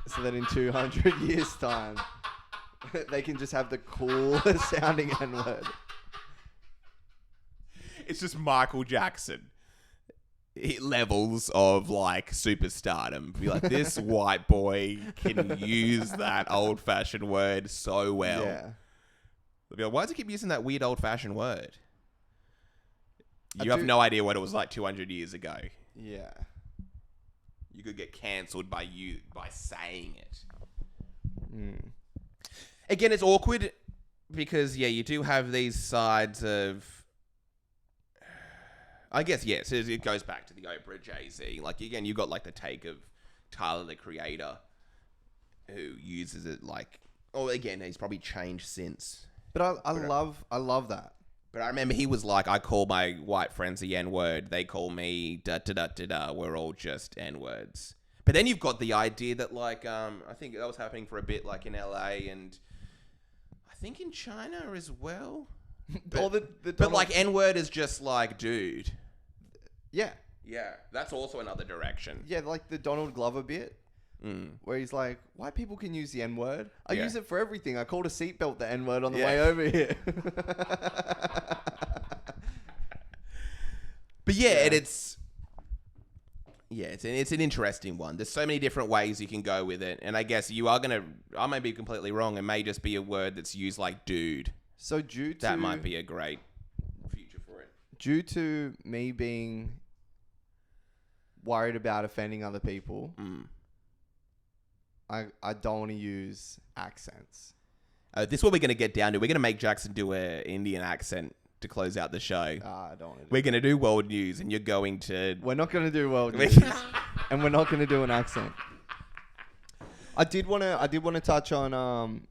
Speaker 1: so that in 200 years' time, they can just have the coolest sounding N-word.
Speaker 2: It's just Michael Jackson. Levels of like superstardom. Be like, this white boy can use that old fashioned word so well.
Speaker 1: Yeah.
Speaker 2: They'll be like, why does he keep using that weird old fashioned word? You have no idea what it was like 200 years ago.
Speaker 1: Yeah.
Speaker 2: You could get cancelled by saying it. Again, it's awkward because you do have these sides of. I guess, yes, it goes back to the Oprah Jay-Z. Like, again, you've got, like, the take of Tyler, the Creator, who uses it, like... Oh, again, he's probably changed since.
Speaker 1: But I love that.
Speaker 2: But I remember he was like, I call my white friends the N-word. They call me da-da-da-da-da. We're all just N-words. But then you've got the idea that, like, I think that was happening for a bit, like, in LA and I think in China as well. But like N-word is just like dude.
Speaker 1: Yeah.
Speaker 2: Yeah. That's also another direction.
Speaker 1: Yeah, like the Donald Glover bit where he's like, white people can use the N-word. I use it for everything. I called a seatbelt the N-word on the way over here. But it's an interesting one. There's so many different ways you can go with it. And I guess I may be completely wrong. It may just be a word that's used like dude. So
Speaker 2: that might be a great future for it.
Speaker 1: Due to me being worried about offending other people, I don't want to use accents.
Speaker 2: This is what we're going to get down to. We're going to make Jackson do an Indian accent to close out the show.
Speaker 1: I don't want to.
Speaker 2: We're going to do world news, and you're going to.
Speaker 1: We're not going to do world news, and we're not going to do an accent. I did want to touch on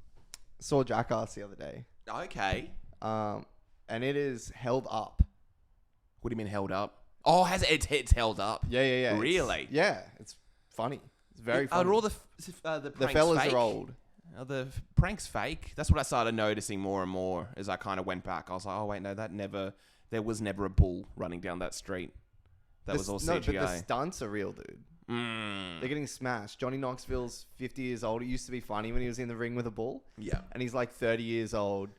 Speaker 1: saw Jackass the other day.
Speaker 2: Okay.
Speaker 1: And it is held up.
Speaker 2: What do you mean held up? Oh, it's held up?
Speaker 1: Yeah.
Speaker 2: Really?
Speaker 1: It's funny. It's very funny.
Speaker 2: Are all the pranks
Speaker 1: the fellas
Speaker 2: fake?
Speaker 1: are old.
Speaker 2: Are the pranks fake? That's what I started noticing more and more as I kind of went back. I was like, oh wait, no, there was never a bull running down that street. That was all CGI. No, but
Speaker 1: the stunts are real, dude. They're getting smashed. Johnny Knoxville's 50 years old. It used to be funny when he was in the ring with a bull.
Speaker 2: Yeah.
Speaker 1: And he's like 30 years old.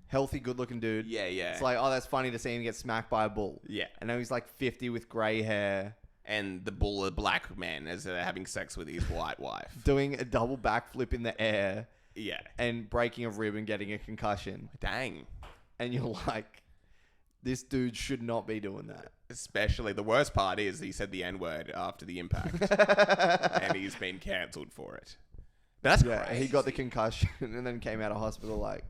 Speaker 1: Healthy, good-looking dude.
Speaker 2: Yeah.
Speaker 1: It's like, oh, that's funny to see him get smacked by a bull.
Speaker 2: Yeah.
Speaker 1: And now he's like 50 with grey hair.
Speaker 2: And the bull, a black man, as they're having sex with his white wife.
Speaker 1: Doing a double backflip in the air.
Speaker 2: Yeah.
Speaker 1: And breaking a rib and getting a concussion.
Speaker 2: Dang.
Speaker 1: And you're like, this dude should not be doing that.
Speaker 2: Especially, the worst part is he said the N-word after the impact. And he's been cancelled for it. That's crazy.
Speaker 1: He got the concussion and then came out of hospital like...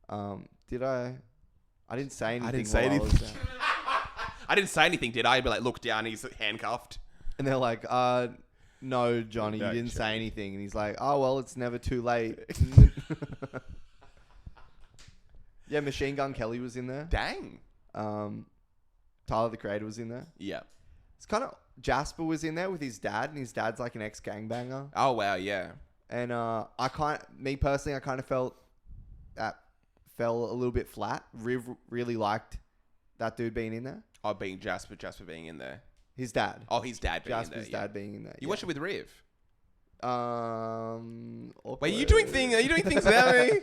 Speaker 1: I didn't say anything.
Speaker 2: I didn't say anything. I didn't say anything, did I? But like, look down, he's handcuffed.
Speaker 1: And they're like, no, Johnny, you didn't say anything. And he's like, oh, well, it's never too late. Yeah, Machine Gun Kelly was in there.
Speaker 2: Dang.
Speaker 1: Tyler, the Creator, was in there.
Speaker 2: Yeah.
Speaker 1: It's kind of... Jasper was in there with his dad, and his dad's like an ex-gangbanger.
Speaker 2: Oh, wow, yeah.
Speaker 1: And me personally, I kind of felt that fell a little bit flat. Riv really liked that dude being in there.
Speaker 2: Oh, being Jasper being in there.
Speaker 1: His dad.
Speaker 2: Oh, his dad being
Speaker 1: Jasper's
Speaker 2: in there.
Speaker 1: dad being in there.
Speaker 2: You watched it with Riv?
Speaker 1: Awkward.
Speaker 2: Wait, are you doing things without me?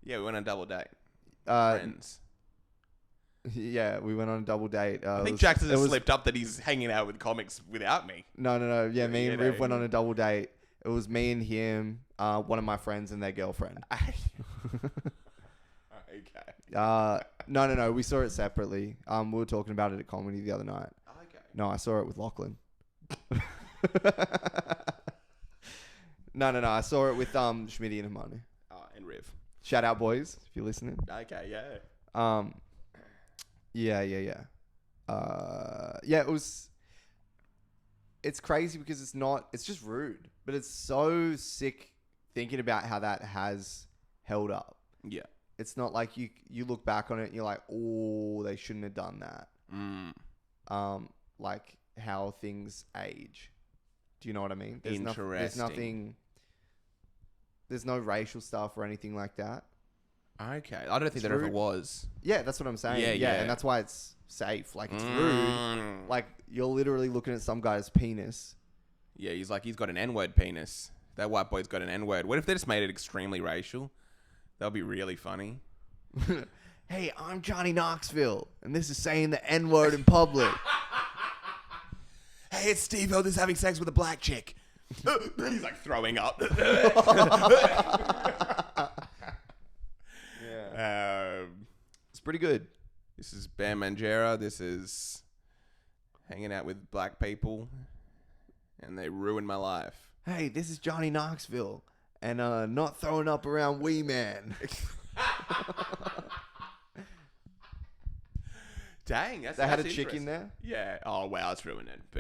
Speaker 2: Yeah, we went on a double date. Friends.
Speaker 1: Yeah, we went on a double date.
Speaker 2: I think Jackson has slipped up that he's hanging out with comics without me.
Speaker 1: No. Yeah, me and Riv went on a double date. It was me and him, one of my friends and their girlfriend.
Speaker 2: Okay.
Speaker 1: No. We saw it separately. We were talking about it at comedy the other night.
Speaker 2: Okay.
Speaker 1: No, I saw it with Lachlan. No. I saw it with Schmitty and Hermione.
Speaker 2: And Riv.
Speaker 1: Shout out, boys, if you're listening.
Speaker 2: Okay, yeah.
Speaker 1: Yeah. Yeah, it was... It's crazy because it's just rude. But it's so sick thinking about how that has held up.
Speaker 2: Yeah.
Speaker 1: It's not like you look back on it and you're like, oh, they shouldn't have done that. Like how things age. Do you know what I mean?
Speaker 2: Interesting.
Speaker 1: There's no racial stuff or anything like that.
Speaker 2: Okay. I don't think there ever was.
Speaker 1: Yeah, that's what I'm saying. Yeah. And that's why it's safe. Like, it's rude. Like, you're literally looking at some guy's penis.
Speaker 2: Yeah, he's got an N-word penis. That white boy's got an N-word. What if they just made it extremely racial? That would be really funny.
Speaker 1: Hey, I'm Johnny Knoxville, and this is saying the N-word in public.
Speaker 2: Hey, it's Steve-O that's having sex with a black chick. He's like throwing up.
Speaker 1: Yeah. It's pretty good.
Speaker 2: This is Bam Margera. This is hanging out with black people, and they ruined my life.
Speaker 1: Hey, this is Johnny Knoxville, and not throwing up around Wee Man.
Speaker 2: Dang, that's
Speaker 1: They had a
Speaker 2: interesting.
Speaker 1: chick in there?
Speaker 2: Yeah. Oh, wow, it's ruined it. Boo.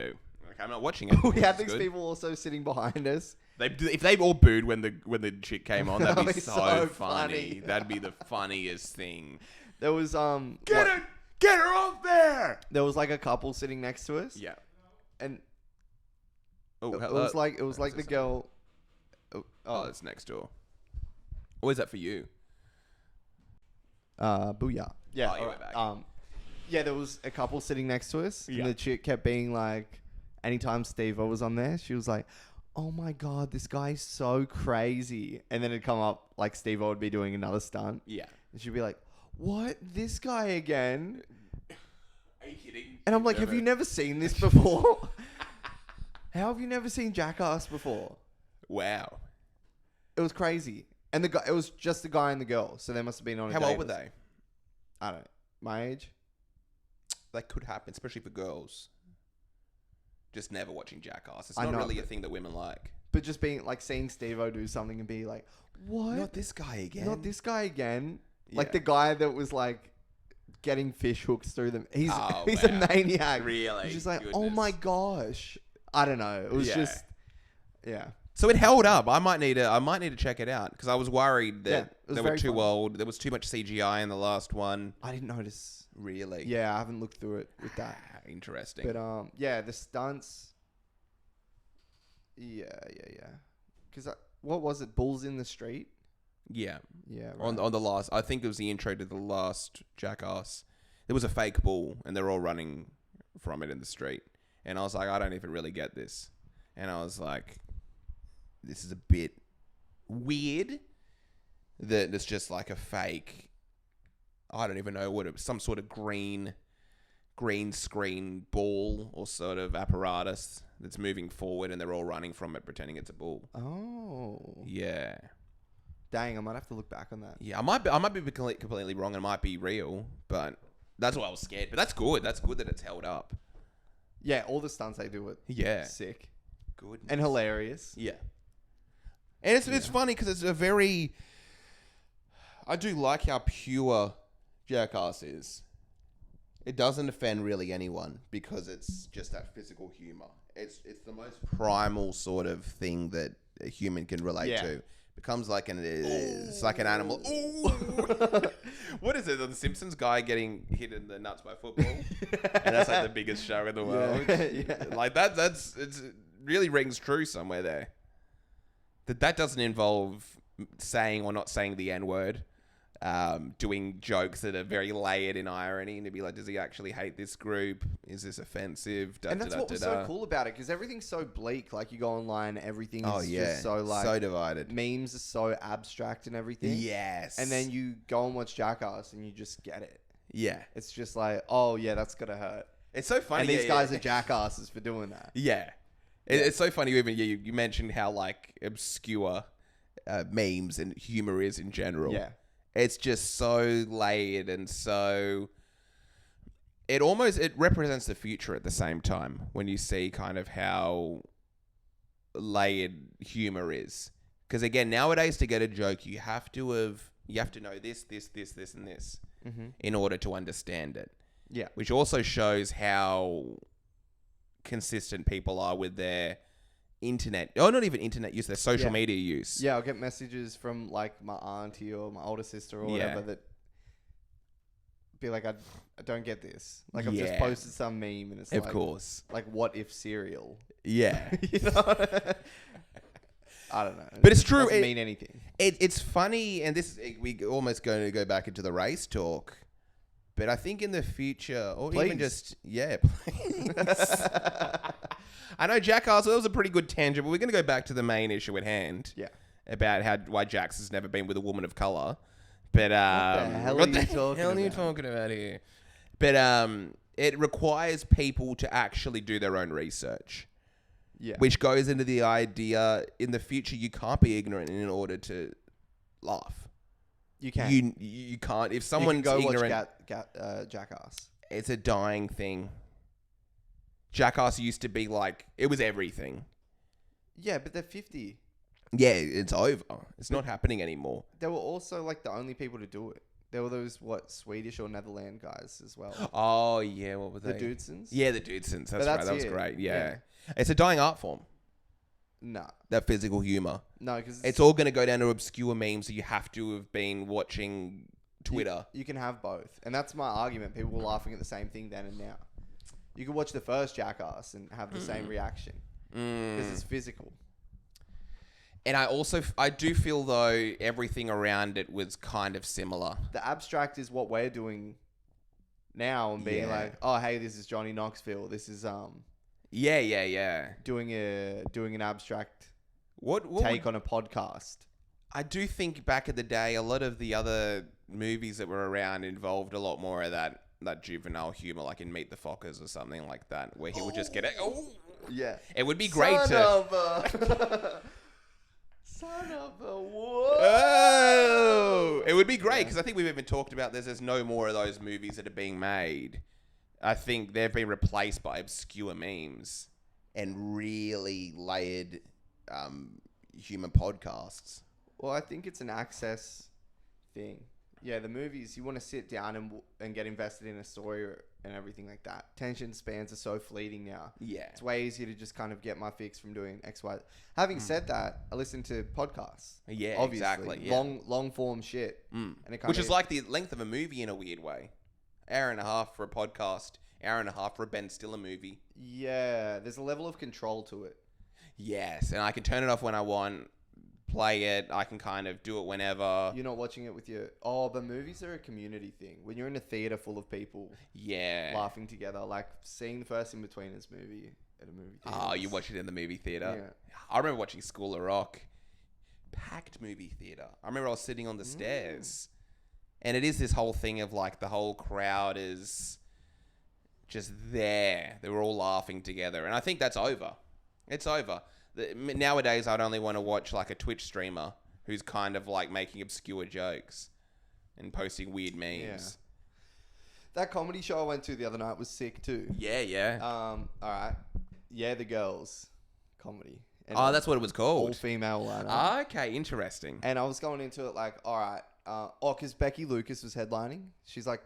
Speaker 2: Okay, I'm not watching it.
Speaker 1: We had
Speaker 2: It's
Speaker 1: these
Speaker 2: good.
Speaker 1: people also sitting behind us.
Speaker 2: If they all booed when the chick came on, that'd be so
Speaker 1: so
Speaker 2: funny.
Speaker 1: funny.
Speaker 2: That'd be the funniest thing.
Speaker 1: There was
Speaker 2: Get her off there.
Speaker 1: There was like a couple sitting next to us.
Speaker 2: Yeah.
Speaker 1: And
Speaker 2: Oh,
Speaker 1: it
Speaker 2: hello.
Speaker 1: was like the girl.
Speaker 2: Oh, it's next door. Or is that for you?
Speaker 1: Booyah. Yeah.
Speaker 2: Oh, you went back.
Speaker 1: Yeah, there was a couple sitting next to us,
Speaker 2: Yeah.
Speaker 1: and the chick kept being like, anytime Steve-O was on there, she was like, "Oh my god, this guy's so crazy," and then it'd come up like Steve-O would be doing another stunt,
Speaker 2: Yeah.
Speaker 1: and she'd be like, "What? This guy again?"
Speaker 2: Are you kidding?
Speaker 1: And I'm like, "Have you never seen this before? How have you never seen Jackass before?"
Speaker 2: Wow.
Speaker 1: It was crazy, and the guy, it was just the guy and the girl, so they must have been on.
Speaker 2: How old were they?
Speaker 1: I don't know. My age.
Speaker 2: That could happen, especially for girls. Just never watching Jackass. It's
Speaker 1: I
Speaker 2: not
Speaker 1: know,
Speaker 2: really a
Speaker 1: but-
Speaker 2: thing that women like.
Speaker 1: But just being like seeing Steve-O do something and be like, "What?
Speaker 2: Not this guy again.
Speaker 1: Not this guy again." Like
Speaker 2: Yeah.
Speaker 1: the guy that was like getting fish hooks through them. He's
Speaker 2: Oh,
Speaker 1: he's
Speaker 2: wow.
Speaker 1: a maniac.
Speaker 2: Really?
Speaker 1: He's just like, "Oh
Speaker 2: Goodness.
Speaker 1: my gosh." I don't know. It was
Speaker 2: Yeah.
Speaker 1: just yeah.
Speaker 2: So it held up. I might need to check it out because I was worried
Speaker 1: Yeah,
Speaker 2: that
Speaker 1: it was
Speaker 2: they were
Speaker 1: very
Speaker 2: too
Speaker 1: fun.
Speaker 2: old. There was too much CGI in the last one.
Speaker 1: I didn't notice.
Speaker 2: Really?
Speaker 1: Yeah, I haven't looked through it with that.
Speaker 2: Interesting.
Speaker 1: But yeah, the stunts. Yeah. Because what was it? Bulls in the street.
Speaker 2: yeah.
Speaker 1: Yeah. Right.
Speaker 2: On the last, I think it was the intro to the last Jackass. There was a fake bull, and they're all running from it in the street. And I was like, I don't even really get this. And I was like, this is a bit weird. That it's just like a fake. I don't even know what it was. Some sort of green screen ball or sort of apparatus that's moving forward, and they're all running from it, pretending it's a bull.
Speaker 1: Oh.
Speaker 2: Yeah.
Speaker 1: Dang, I might have to look back on that.
Speaker 2: Yeah, I might be completely wrong. It might be real, but that's why I was scared. But that's good. That's good that it's held up.
Speaker 1: Yeah, all the stunts they do are sick
Speaker 2: Good
Speaker 1: and hilarious.
Speaker 2: Yeah, and it's funny because it's a very. I do like how pure Jackass is. It doesn't offend really anyone because it's just that physical humor. It's the most primal sort of thing that a human can relate to. Becomes like it's like an animal. Ooh. What is it? The Simpsons guy getting hit in the nuts by football, and that's like the biggest show in the world.
Speaker 1: Yeah.
Speaker 2: Like it really rings true somewhere there. That doesn't involve saying or not saying the N-word. Doing jokes that are very layered in irony, and to be like, does he actually hate this group? Is this offensive?
Speaker 1: And that's what was so cool about it, because everything's so bleak. Like, you go online, everything is just so like
Speaker 2: so divided.
Speaker 1: Memes are so abstract and everything.
Speaker 2: Yes.
Speaker 1: And then you go and watch Jackass, and you just get it.
Speaker 2: Yeah,
Speaker 1: It's just like, oh yeah, that's gonna hurt.
Speaker 2: it's so funny.
Speaker 1: And these guys are jackasses for doing that.
Speaker 2: Yeah, it's so funny. Even you mentioned how like obscure memes and humor is in general.
Speaker 1: Yeah.
Speaker 2: It's just so layered and so. It represents the future at the same time when you see kind of how layered humor is. Because again, nowadays to get a joke, you have to know this, and this, in order to understand it.
Speaker 1: Yeah.
Speaker 2: Which also shows how consistent people are with their internet. Oh, not even internet use, their social media use.
Speaker 1: Yeah, I'll get messages from like my auntie or my older sister or whatever that be like, I don't get this. Like I've just posted some meme and it's
Speaker 2: of course.
Speaker 1: Like what if cereal?
Speaker 2: Yeah.
Speaker 1: You know? I don't know.
Speaker 2: But it's true.
Speaker 1: Doesn't mean anything.
Speaker 2: It's funny, and we almost going to go back into the race talk. But I think in the future, or even just please. I know Jackass. That was a pretty good tangent, but we're going to go back to the main issue at hand.
Speaker 1: Yeah.
Speaker 2: About why Jax has never been with a woman of color. But
Speaker 1: what the hell
Speaker 2: are you talking about here? But it requires people to actually do their own research.
Speaker 1: Yeah.
Speaker 2: Which goes into the idea in the future you can't be ignorant in order to laugh.
Speaker 1: You can.
Speaker 2: You can't. If someone's ignorant,
Speaker 1: watch Jackass.
Speaker 2: It's a dying thing. Jackass used to be like, it was everything.
Speaker 1: Yeah, but they're 50.
Speaker 2: Yeah, it's over. It's not happening anymore.
Speaker 1: They were also like the only people to do it. There were those, Swedish or Netherlands guys as well.
Speaker 2: Oh, yeah. What were they?
Speaker 1: The Dudesons?
Speaker 2: Yeah, the Dudesons. That's right. That was
Speaker 1: it.
Speaker 2: great. Yeah. It's a dying art form.
Speaker 1: No.
Speaker 2: That physical humor.
Speaker 1: No, because
Speaker 2: it's all going to go down to obscure memes, so you have to have been watching Twitter.
Speaker 1: You can have both. And that's my argument. People were laughing at the same thing then and now. You could watch the first Jackass and have the same reaction. Because it's physical.
Speaker 2: And I do feel, though, everything around it was kind of similar.
Speaker 1: The abstract is what we're doing now and being like, oh, hey, this is Johnny Knoxville. This is
Speaker 2: Yeah.
Speaker 1: doing an abstract
Speaker 2: What
Speaker 1: take on a podcast.
Speaker 2: I do think back in the day, a lot of the other movies that were around involved a lot more of that juvenile humor, like in Meet the Fockers or something like that, where he would just get it. Oh,
Speaker 1: yeah.
Speaker 2: It would be great
Speaker 1: Son of a what?
Speaker 2: Oh, it would be great because I think we've even talked about this. There's no more of those movies that are being made. I think they've been replaced by obscure memes and really layered human podcasts.
Speaker 1: Well, I think it's an access thing. Yeah, the movies, you want to sit down and get invested in a story and everything like that. Attention spans are so fleeting now.
Speaker 2: Yeah.
Speaker 1: It's way easier to just kind of get my fix from doing X, Y. Having said that, I listen to podcasts.
Speaker 2: Yeah,
Speaker 1: obviously.
Speaker 2: exactly. Yeah.
Speaker 1: Long form shit.
Speaker 2: And which is like the length of a movie in a weird way. Hour and a half for a podcast, hour and a half for a Ben Stiller movie.
Speaker 1: Yeah, there's a level of control to it.
Speaker 2: Yes, and I can turn it off when I want, play it. I can kind of do it whenever.
Speaker 1: You're not watching it with your... Oh, but movies are a community thing. When you're in a theater full of people laughing together, like seeing the first In-Betweeners movie at a movie theater.
Speaker 2: Oh, you watch it in the movie theater?
Speaker 1: Yeah.
Speaker 2: I remember watching School of Rock. Packed movie theater. I remember I was sitting on the stairs. And it is this whole thing of like the whole crowd is just there. They were all laughing together. And I think that's over. It's over. Nowadays, I'd only want to watch like a Twitch streamer who's kind of like making obscure jokes and posting weird memes.
Speaker 1: Yeah. That comedy show I went to the other night was sick too.
Speaker 2: Yeah.
Speaker 1: All right. Yeah, the girls comedy. And
Speaker 2: that's what it was called.
Speaker 1: All female lineup.
Speaker 2: Okay, interesting.
Speaker 1: And I was going into it like, all right. Because Becky Lucas was headlining. She's like,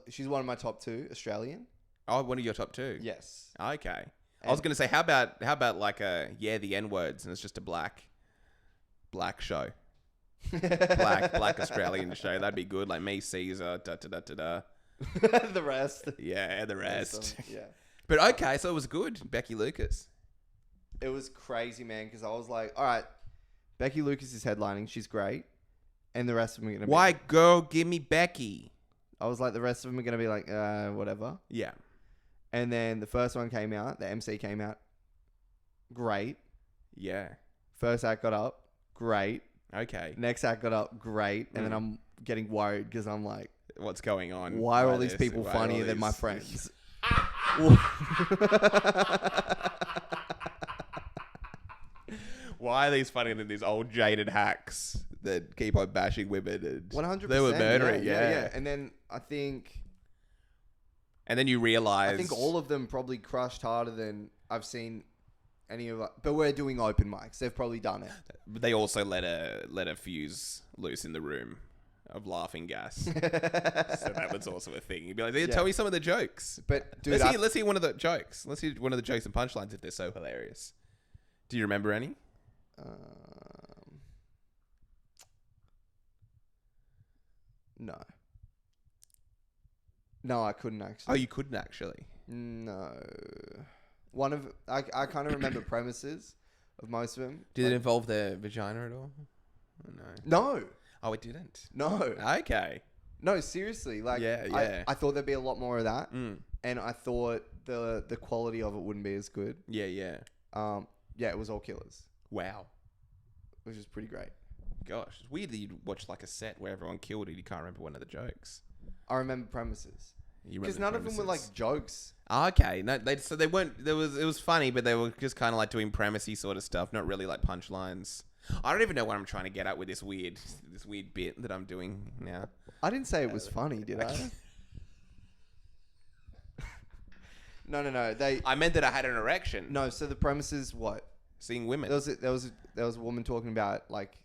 Speaker 1: she's one of my top 2 Australian.
Speaker 2: Oh, one of your top 2?
Speaker 1: Yes.
Speaker 2: Okay. I was going to say, how about like the N-words, and it's just a black show. black Australian show. That'd be good. Like me, Caesar, da.
Speaker 1: The rest.
Speaker 2: Yeah, the rest.
Speaker 1: Yeah.
Speaker 2: But okay, so it was good. Becky Lucas.
Speaker 1: It was crazy, man, because I was like, all right, Becky Lucas is headlining. She's great. And the rest of them are going to be...
Speaker 2: White girl, give me Becky.
Speaker 1: I was like, the rest of them are going to be like, whatever.
Speaker 2: Yeah.
Speaker 1: And then the first one came out. The MC came out. Great.
Speaker 2: Yeah.
Speaker 1: First act got up. Great.
Speaker 2: Okay.
Speaker 1: Next act got up. Great. And then I'm getting worried because I'm like...
Speaker 2: What's going on?
Speaker 1: Why are all these people funnier than my friends?
Speaker 2: Why are these funnier than these old jaded hacks that keep on bashing women? And
Speaker 1: 100%.
Speaker 2: they were murdering, yeah.
Speaker 1: And then I think...
Speaker 2: And then you realize...
Speaker 1: I think all of them probably crushed harder than I've seen any of... But we're doing open mics. They've probably done it.
Speaker 2: But they also let a fuse loose in the room of laughing gas. So that was also a thing. You'd be like, tell me some of the jokes.
Speaker 1: But dude,
Speaker 2: let's hear one of the jokes. Let's hear one of the jokes and punchlines if they're so hilarious. Do you remember any?
Speaker 1: No. No, I couldn't actually.
Speaker 2: Oh, you couldn't actually.
Speaker 1: No. I kind of remember premises of most of them.
Speaker 2: Did it involve their vagina at all? No.
Speaker 1: No.
Speaker 2: Oh, it didn't.
Speaker 1: No.
Speaker 2: Okay.
Speaker 1: No, seriously. Like,
Speaker 2: Yeah.
Speaker 1: I thought there'd be a lot more of that, and I thought the quality of it wouldn't be as good.
Speaker 2: Yeah.
Speaker 1: Yeah, it was all killers,
Speaker 2: Wow.
Speaker 1: which is pretty great.
Speaker 2: Gosh, it's weird that you'd watch like a set where everyone killed it. You can't remember one of the jokes.
Speaker 1: I remember premises
Speaker 2: You
Speaker 1: because
Speaker 2: remember
Speaker 1: none of them were
Speaker 2: premises.
Speaker 1: like jokes.
Speaker 2: Okay, no, they weren't. It was funny, but they were just kind of like doing premisey sort of stuff, not really like punchlines. I don't even know what I'm trying to get at with this weird bit that I'm doing now.
Speaker 1: I didn't say it was funny, did I? No.
Speaker 2: I meant that I had an erection.
Speaker 1: No. So the premises, what?
Speaker 2: Seeing women.
Speaker 1: There was a woman talking about like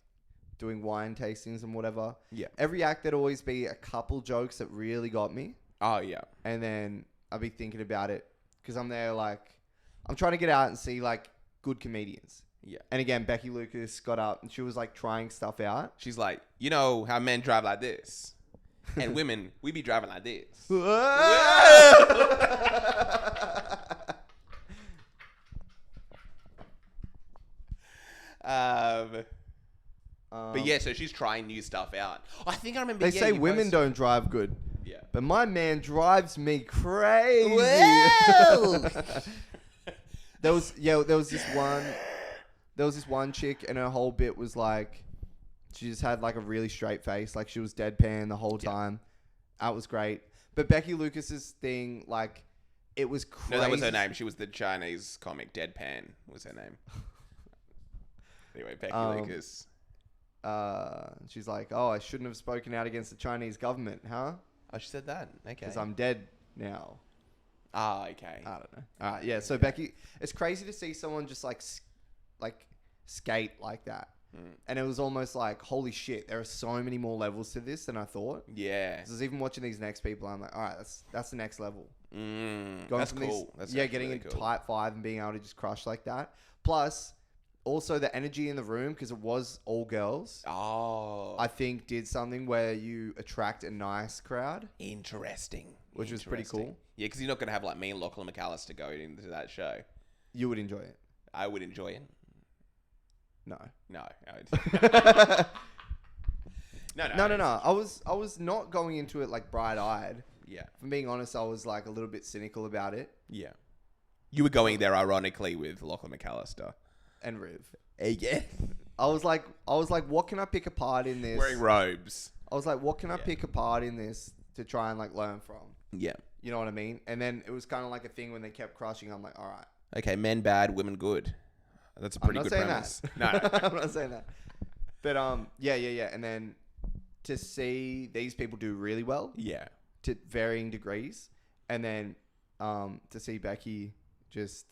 Speaker 1: doing wine tastings and whatever.
Speaker 2: Yeah.
Speaker 1: Every act there'd always be a couple jokes that really got me,
Speaker 2: Oh yeah.
Speaker 1: and then I'd be thinking about it because I'm there like I'm trying to get out and see like good comedians.
Speaker 2: Yeah.
Speaker 1: And again, Becky Lucas got up and she was like trying stuff out.
Speaker 2: She's like, you know how men drive like this, and women we be driving like this. But yeah, so she's trying new stuff out. I think I remember.
Speaker 1: They say
Speaker 2: you
Speaker 1: women
Speaker 2: posted-
Speaker 1: don't drive good.
Speaker 2: Yeah.
Speaker 1: But my man drives me crazy.
Speaker 2: Well.
Speaker 1: There was this one chick and her whole bit was like she just had like a really straight face, like she was deadpan the whole time. That was great. But Becky Lucas's thing, like it was crazy.
Speaker 2: No, that was her name. She was the Chinese comic. Deadpan was her name. Anyway, Becky Lucas.
Speaker 1: She's like, oh, I shouldn't have spoken out against the Chinese government, huh?
Speaker 2: Oh, she said that. Okay.
Speaker 1: Because I'm dead now.
Speaker 2: Ah, okay.
Speaker 1: I don't know. All right, yeah. So Becky, it's crazy to see someone just like skate like that, and it was almost like, holy shit, there are so many more levels to this than I thought.
Speaker 2: Yeah.
Speaker 1: Because even watching these next people, I'm like, all right, that's the next level. Going
Speaker 2: That's
Speaker 1: from
Speaker 2: cool. That's
Speaker 1: getting
Speaker 2: really
Speaker 1: in
Speaker 2: cool.
Speaker 1: type 5 and being able to just crush like that. Plus, also the energy in the room because it was all girls.
Speaker 2: Oh.
Speaker 1: I think did something where you attract a nice crowd.
Speaker 2: Interesting.
Speaker 1: Which was pretty cool.
Speaker 2: Yeah, because you're not going to have like me and Lachlan McAllister go into that show.
Speaker 1: You would enjoy it.
Speaker 2: I would enjoy it.
Speaker 1: No.
Speaker 2: No. I would...
Speaker 1: No. I was not going into it like bright-eyed.
Speaker 2: Yeah.
Speaker 1: If I'm being honest, I was like a little bit cynical about it.
Speaker 2: Yeah. You were going there ironically with Lachlan McAllister.
Speaker 1: And Riv.
Speaker 2: Yeah.
Speaker 1: I was like, what can I pick apart in this?
Speaker 2: Wearing robes.
Speaker 1: I was like, what can I pick apart in this to try and like learn from?
Speaker 2: Yeah.
Speaker 1: You know what I mean? And then it was kind of like a thing when they kept crushing. I'm like, all right.
Speaker 2: Okay, men bad, women good. That's a pretty good premise.
Speaker 1: No. I'm not saying that. But yeah. And then to see these people do really well,
Speaker 2: Yeah.
Speaker 1: to varying degrees, and then to see Becky just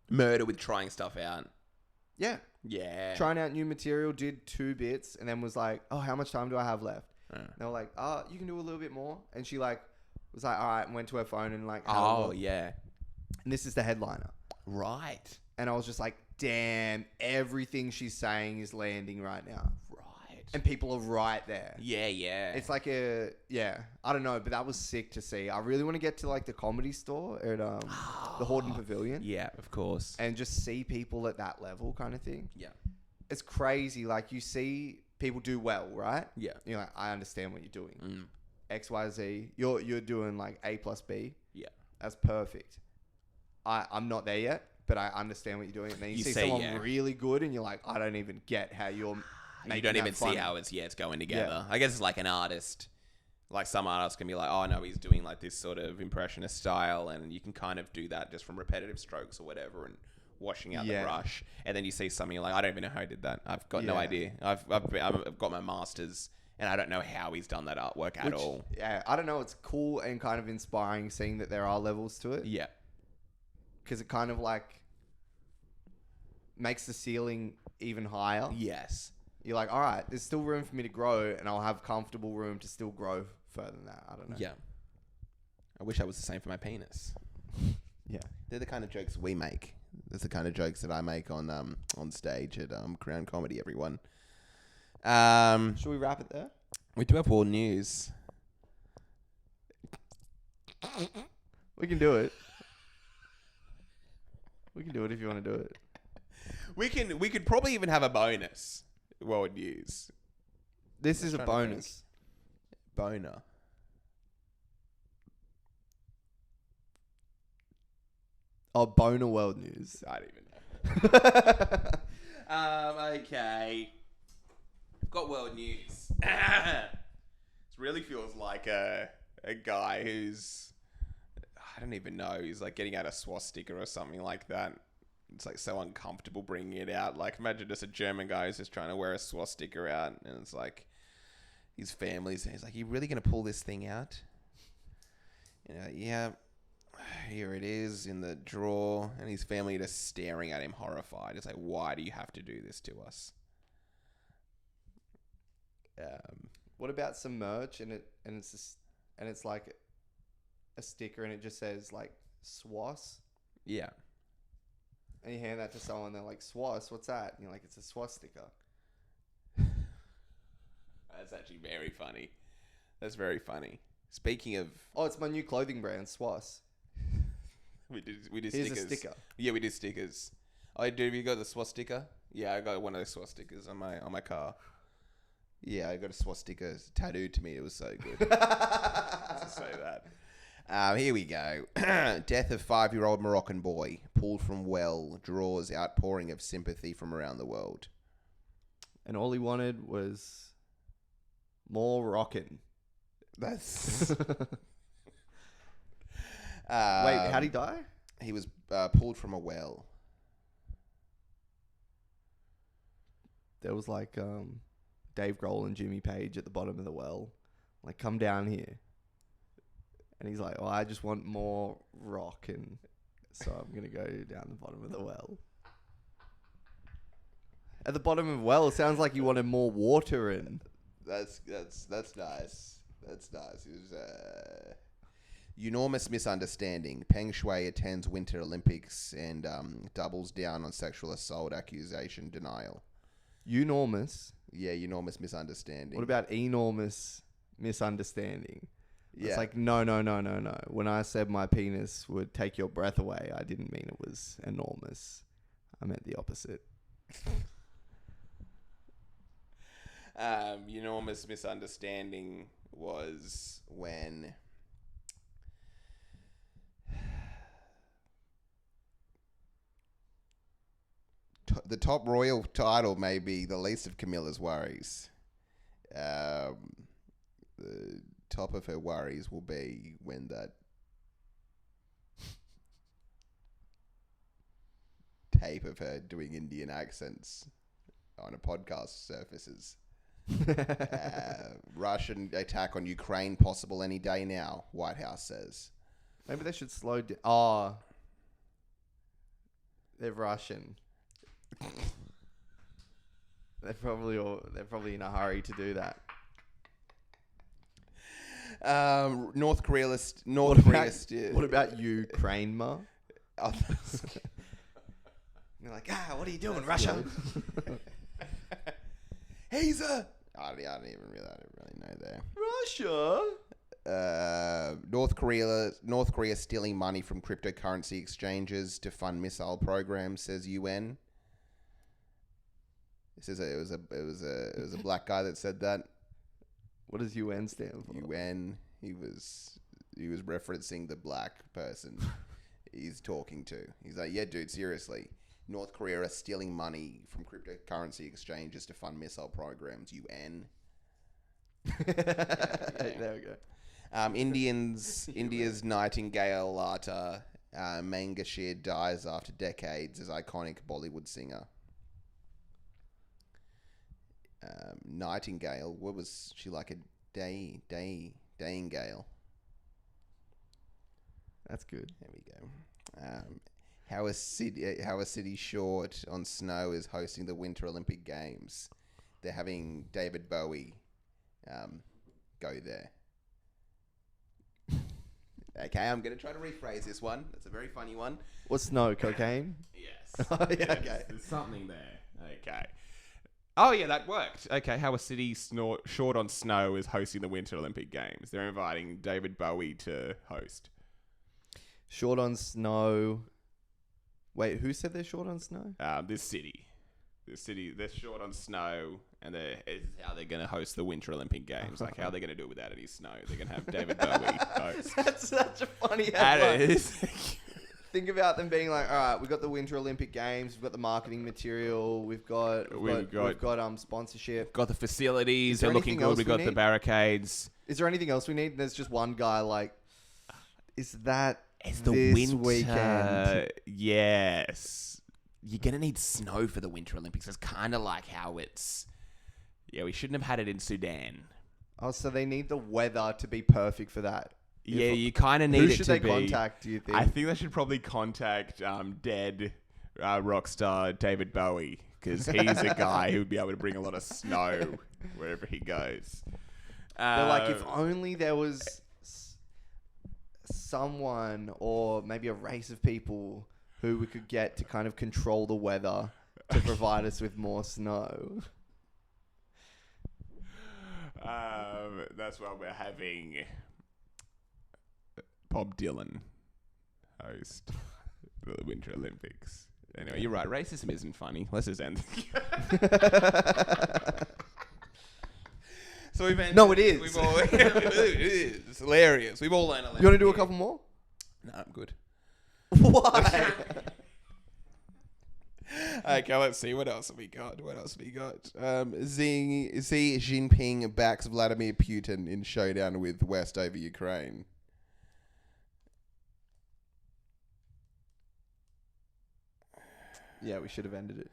Speaker 2: Murder with trying stuff out.
Speaker 1: yeah,
Speaker 2: Trying
Speaker 1: out new material, did 2 bits, and then was like, oh, how much time do I have left? And they were like, oh, you can do a little bit more, and she like was like, all right, and went to her phone and like, had a look.
Speaker 2: yeah.
Speaker 1: And this is the headliner,
Speaker 2: Right.
Speaker 1: and I was just like, damn, everything she's saying is landing right now,
Speaker 2: Right.
Speaker 1: and people are right there.
Speaker 2: Yeah.
Speaker 1: It's like I don't know, but that was sick to see. I really want to get to like the Comedy Store at the Hordern Pavilion.
Speaker 2: Yeah, of course.
Speaker 1: And just see people at that level kind of thing.
Speaker 2: Yeah.
Speaker 1: It's crazy. Like you see people do well, right?
Speaker 2: Yeah.
Speaker 1: You're like, I understand what you're doing. X, Y, Z. You're doing like A plus B.
Speaker 2: Yeah.
Speaker 1: That's perfect. I'm not there yet, but I understand what you're doing. And then you see someone really good and you're like, I don't even get how you're
Speaker 2: You don't even see how it's going together. I guess it's like an artist. Like some artists can be like, oh no, he's doing like this sort of impressionist style, and you can kind of do that just from repetitive strokes or whatever, and washing out the brush. And then you see something you're like, I don't even know how he did that. I've got no idea. I've got my master's, and I don't know how he's done that artwork at all.
Speaker 1: Yeah, I don't know. It's cool and kind of inspiring seeing that there are levels to it.
Speaker 2: Yeah,
Speaker 1: because it kind of like makes the ceiling even higher.
Speaker 2: Yes.
Speaker 1: you're like, all right, there's still room for me to grow, and I'll have comfortable room to still grow further than that. I don't know.
Speaker 2: Yeah. I wish I was the same for my penis.
Speaker 1: Yeah.
Speaker 2: They're the kind of jokes we make. That's the kind of jokes that I make on stage at Crown Comedy, everyone.
Speaker 1: Should we wrap it there?
Speaker 2: We do have world news.
Speaker 1: We can do it. We can do it if you want to do it.
Speaker 2: We could probably even have a bonus world news.
Speaker 1: This is a bonus.
Speaker 2: Boner.
Speaker 1: Oh, boner world news.
Speaker 2: I don't even know. Okay. Got world news. This really feels like a guy who's, I don't even know, he's like getting out a swastika or something like that. It's like so uncomfortable bringing it out. Like imagine just a German guy who's just trying to wear a swastika out, and it's like his family's. He's like, "You really gonna pull this thing out?" You know, yeah. Here it is in the drawer, and his family just staring at him horrified. It's like, why do you have to do this to us?
Speaker 1: What about some merch and it's like a sticker and it just says like SWAS?
Speaker 2: Yeah.
Speaker 1: And you hand that to someone, they're like, SWAS, what's that? And you're like, it's a swastika.
Speaker 2: That's actually very funny. That's very funny. Speaking of,
Speaker 1: Oh, it's my new clothing brand, SWAS.
Speaker 2: we did
Speaker 1: Here's
Speaker 2: stickers.
Speaker 1: a sticker.
Speaker 2: Yeah, we did stickers. Oh, dude, you got the swastika? Yeah, I got one of those swastikas on my car. Yeah, I got a swastika tattooed to me. It was so good. To say that. Here we go. Death of 5-year-old Moroccan boy pulled from well draws outpouring of sympathy from around the world.
Speaker 1: And all he wanted was more rockin'.
Speaker 2: That's.
Speaker 1: Wait, how'd he die?
Speaker 2: He was pulled from a well.
Speaker 1: There was like Dave Grohl and Jimmy Page at the bottom of the well. Like, come down here. And he's like, oh, I just want more rock. And so I'm going to go down the bottom of the well. At the bottom of the well, it sounds like you wanted more water in.
Speaker 2: That's nice. That's nice. It was enormous misunderstanding. Peng Shui attends Winter Olympics and doubles down on sexual assault accusation denial.
Speaker 1: Enormous?
Speaker 2: Yeah, enormous misunderstanding.
Speaker 1: What about enormous misunderstanding?
Speaker 2: Yeah.
Speaker 1: It's like, no. When I said my penis would take your breath away, I didn't mean it was enormous. I meant the opposite.
Speaker 2: Enormous misunderstanding was when the top royal title may be the least of Camilla's worries. The top of her worries will be when that tape of her doing Indian accents on a podcast surfaces. Russian attack on Ukraine possible any day now, White House says.
Speaker 1: Maybe they should slow down. Oh, they're Russian. They're probably in a hurry to do that.
Speaker 2: North Korea.
Speaker 1: What about Ukraine, Ma?
Speaker 2: Oh,
Speaker 1: They're like, what are you doing, Russia?
Speaker 2: He's a. I don't even really know there.
Speaker 1: Russia.
Speaker 2: North Korea stealing money from cryptocurrency exchanges to fund missile programs, says UN. It says it was a black guy that said that.
Speaker 1: What does UN stand for?
Speaker 2: UN. He was referencing the black person he's talking to. He's like, yeah, dude, seriously. North Korea are stealing money from cryptocurrency exchanges to fund missile programs. UN.
Speaker 1: There we go.
Speaker 2: India's Nightingale Lata Mangashir dies after decades as iconic Bollywood singer. Nightingale, what was she like? A Dayingale.
Speaker 1: That's good.
Speaker 2: There we go. How a city short on snow is hosting the Winter Olympic Games. they're having David Bowie go there. Okay, I'm going to try to rephrase this one. That's a very funny one.
Speaker 1: What's snow? Cocaine?
Speaker 2: Yes.
Speaker 1: Oh, yeah, okay.
Speaker 2: There's something there. Okay. Oh, yeah, that worked. Okay, how a city short on snow is hosting the Winter Olympic Games. They're inviting David Bowie to host.
Speaker 1: Short on snow. Wait, who said they're short on snow?
Speaker 2: This city, they're short on snow, and it's how they're going to host the Winter Olympic Games. Like, how are they going to do it without any snow? They're going to have David Bowie host.
Speaker 1: That's such a funny
Speaker 2: That
Speaker 1: headline.
Speaker 2: is.
Speaker 1: Think about them being like, all right, we've got the Winter Olympic Games, we've got the marketing material, we've got sponsorship.
Speaker 2: Got the facilities.
Speaker 1: Is there
Speaker 2: They're looking
Speaker 1: anything
Speaker 2: good.
Speaker 1: else
Speaker 2: We
Speaker 1: we
Speaker 2: got the
Speaker 1: need?
Speaker 2: barricades.
Speaker 1: Is there anything else we need? There's just one guy like, is that
Speaker 2: It's the
Speaker 1: this
Speaker 2: winter
Speaker 1: weekend?
Speaker 2: Yes. You're going to need snow for the Winter Olympics. It's kind of like how it's... Yeah, we shouldn't have had it in Sudan.
Speaker 1: Oh, so they need the weather to be perfect for that.
Speaker 2: Yeah, you kind of need
Speaker 1: Who
Speaker 2: it
Speaker 1: should
Speaker 2: to
Speaker 1: they
Speaker 2: be...
Speaker 1: contact, do you think?
Speaker 2: I think they should probably contact dead rock star David Bowie, because he's a guy who would be able to bring a lot of snow wherever he goes.
Speaker 1: They're like, if only there was someone or maybe a race of people who we could get to kind of control the weather to provide us with more snow.
Speaker 2: That's why we're having Bob Dylan host the Winter Olympics. Anyway, you're right. Racism isn't funny. Let's just end. So we've ended.
Speaker 1: No, it is.
Speaker 2: We've all, it is. It's hilarious. We've all learned a lesson.
Speaker 1: You want to do a
Speaker 2: here.
Speaker 1: couple more?
Speaker 2: No, I'm good.
Speaker 1: Why?
Speaker 2: Okay, let's see. What else have we got? Xi Jinping backs Vladimir Putin in showdown with West over Ukraine.
Speaker 1: Yeah, we should have ended it.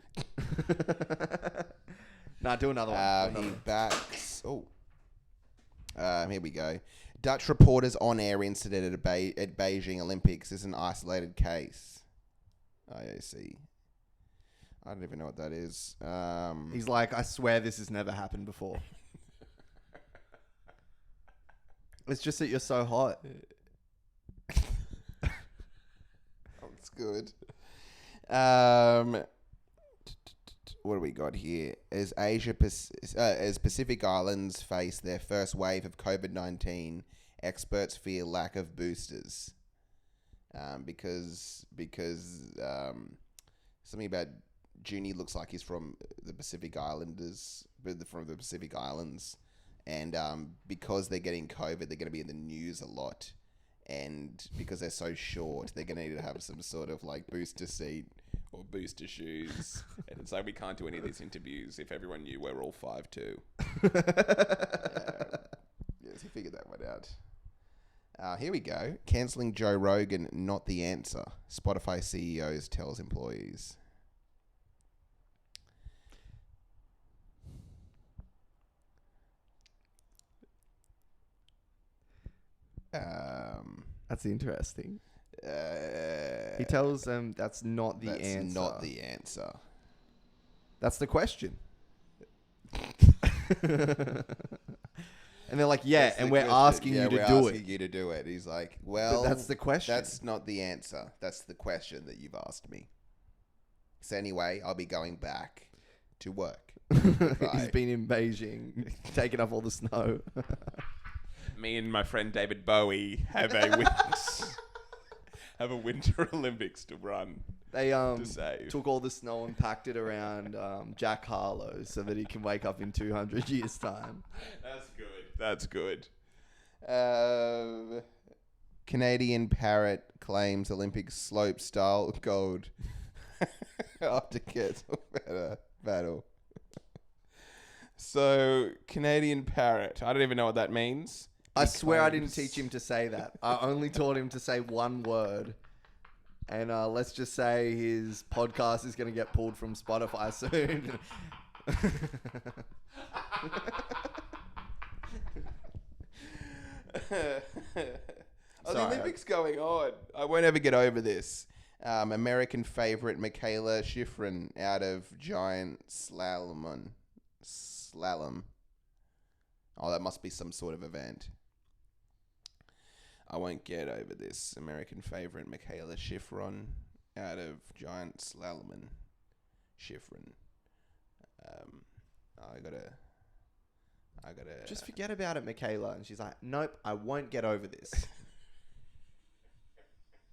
Speaker 1: Nah, do another one.
Speaker 2: He backs... here we go. Dutch reporters on-air incident at Beijing Olympics is an isolated case. IAC. I don't even know what that is.
Speaker 1: He's like, I swear this has never happened before. It's just that you're so hot.
Speaker 2: That's good. What do we got here? As Pacific Islands face their first wave of COVID-19, experts fear lack of boosters. Because something about Junie looks like he's from the Pacific Islanders, from the Pacific Islands, and because they're getting COVID, they're going to be in the news a lot, and because they're so short, they're going to need to have some sort of like booster seat or booster shoes, and it's like we can't do any of these interviews if everyone knew we're all 5'2". Yes, he figured that one out. Here we go. Cancelling Joe Rogan, not the answer. Spotify CEOs tells employees.
Speaker 1: That's interesting. He tells them that's not the answer.
Speaker 2: That's not the answer.
Speaker 1: That's the question. And they're like, yeah,
Speaker 2: That's
Speaker 1: and
Speaker 2: the
Speaker 1: we're
Speaker 2: question.
Speaker 1: asking you to do
Speaker 2: We're
Speaker 1: it.
Speaker 2: asking you to do it. He's like, well,
Speaker 1: But that's the question.
Speaker 2: That's not the answer. That's the question that you've asked me. So anyway, I'll be going back to work.
Speaker 1: He's been in Beijing, taking up all the snow.
Speaker 2: Me and my friend David Bowie have a Winter Olympics to run.
Speaker 1: They
Speaker 2: to save.
Speaker 1: took all the snow and packed it around Jack Harlow so that he can wake up in 200 years' time.
Speaker 2: That's good. Canadian parrot claims Olympic slope style gold after gets better battle. So, Canadian parrot. I don't even know what that means.
Speaker 1: I swear I didn't teach him to say that. I only taught him to say one word. And let's just say his podcast is going to get pulled from Spotify soon.
Speaker 2: The Olympics going on. I won't ever get over this. American favorite Michaela Schifrin out of giant slalom. slalom. Oh, that must be some sort of event. I won't get over this. American favorite Michaela Schifrin out of giant slalom and Schifrin. I gotta.
Speaker 1: Just forget about it, Michaela. And she's like, nope, I won't get over this.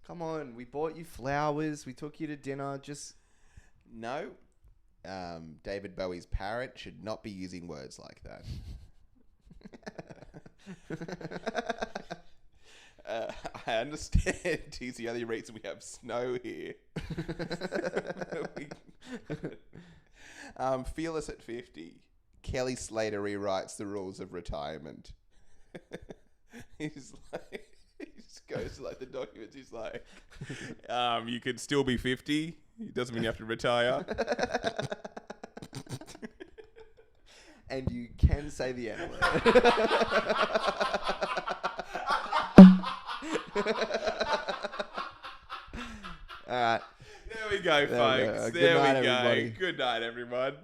Speaker 1: Come on, we bought you flowers. We took you to dinner. Just
Speaker 2: no. David Bowie's parrot should not be using words like that. I understand. It's the only reason we have snow here. Fearless at 50. Kelly Slater rewrites the rules of retirement. He's like, he just goes to like the documents. He's like, you could still be 50. It doesn't mean you have to retire.
Speaker 1: And you can say the N-word. All right.
Speaker 2: There we go, folks.
Speaker 1: There we go.
Speaker 2: There
Speaker 1: Good night,
Speaker 2: we go.
Speaker 1: everybody.
Speaker 2: Good night, everyone.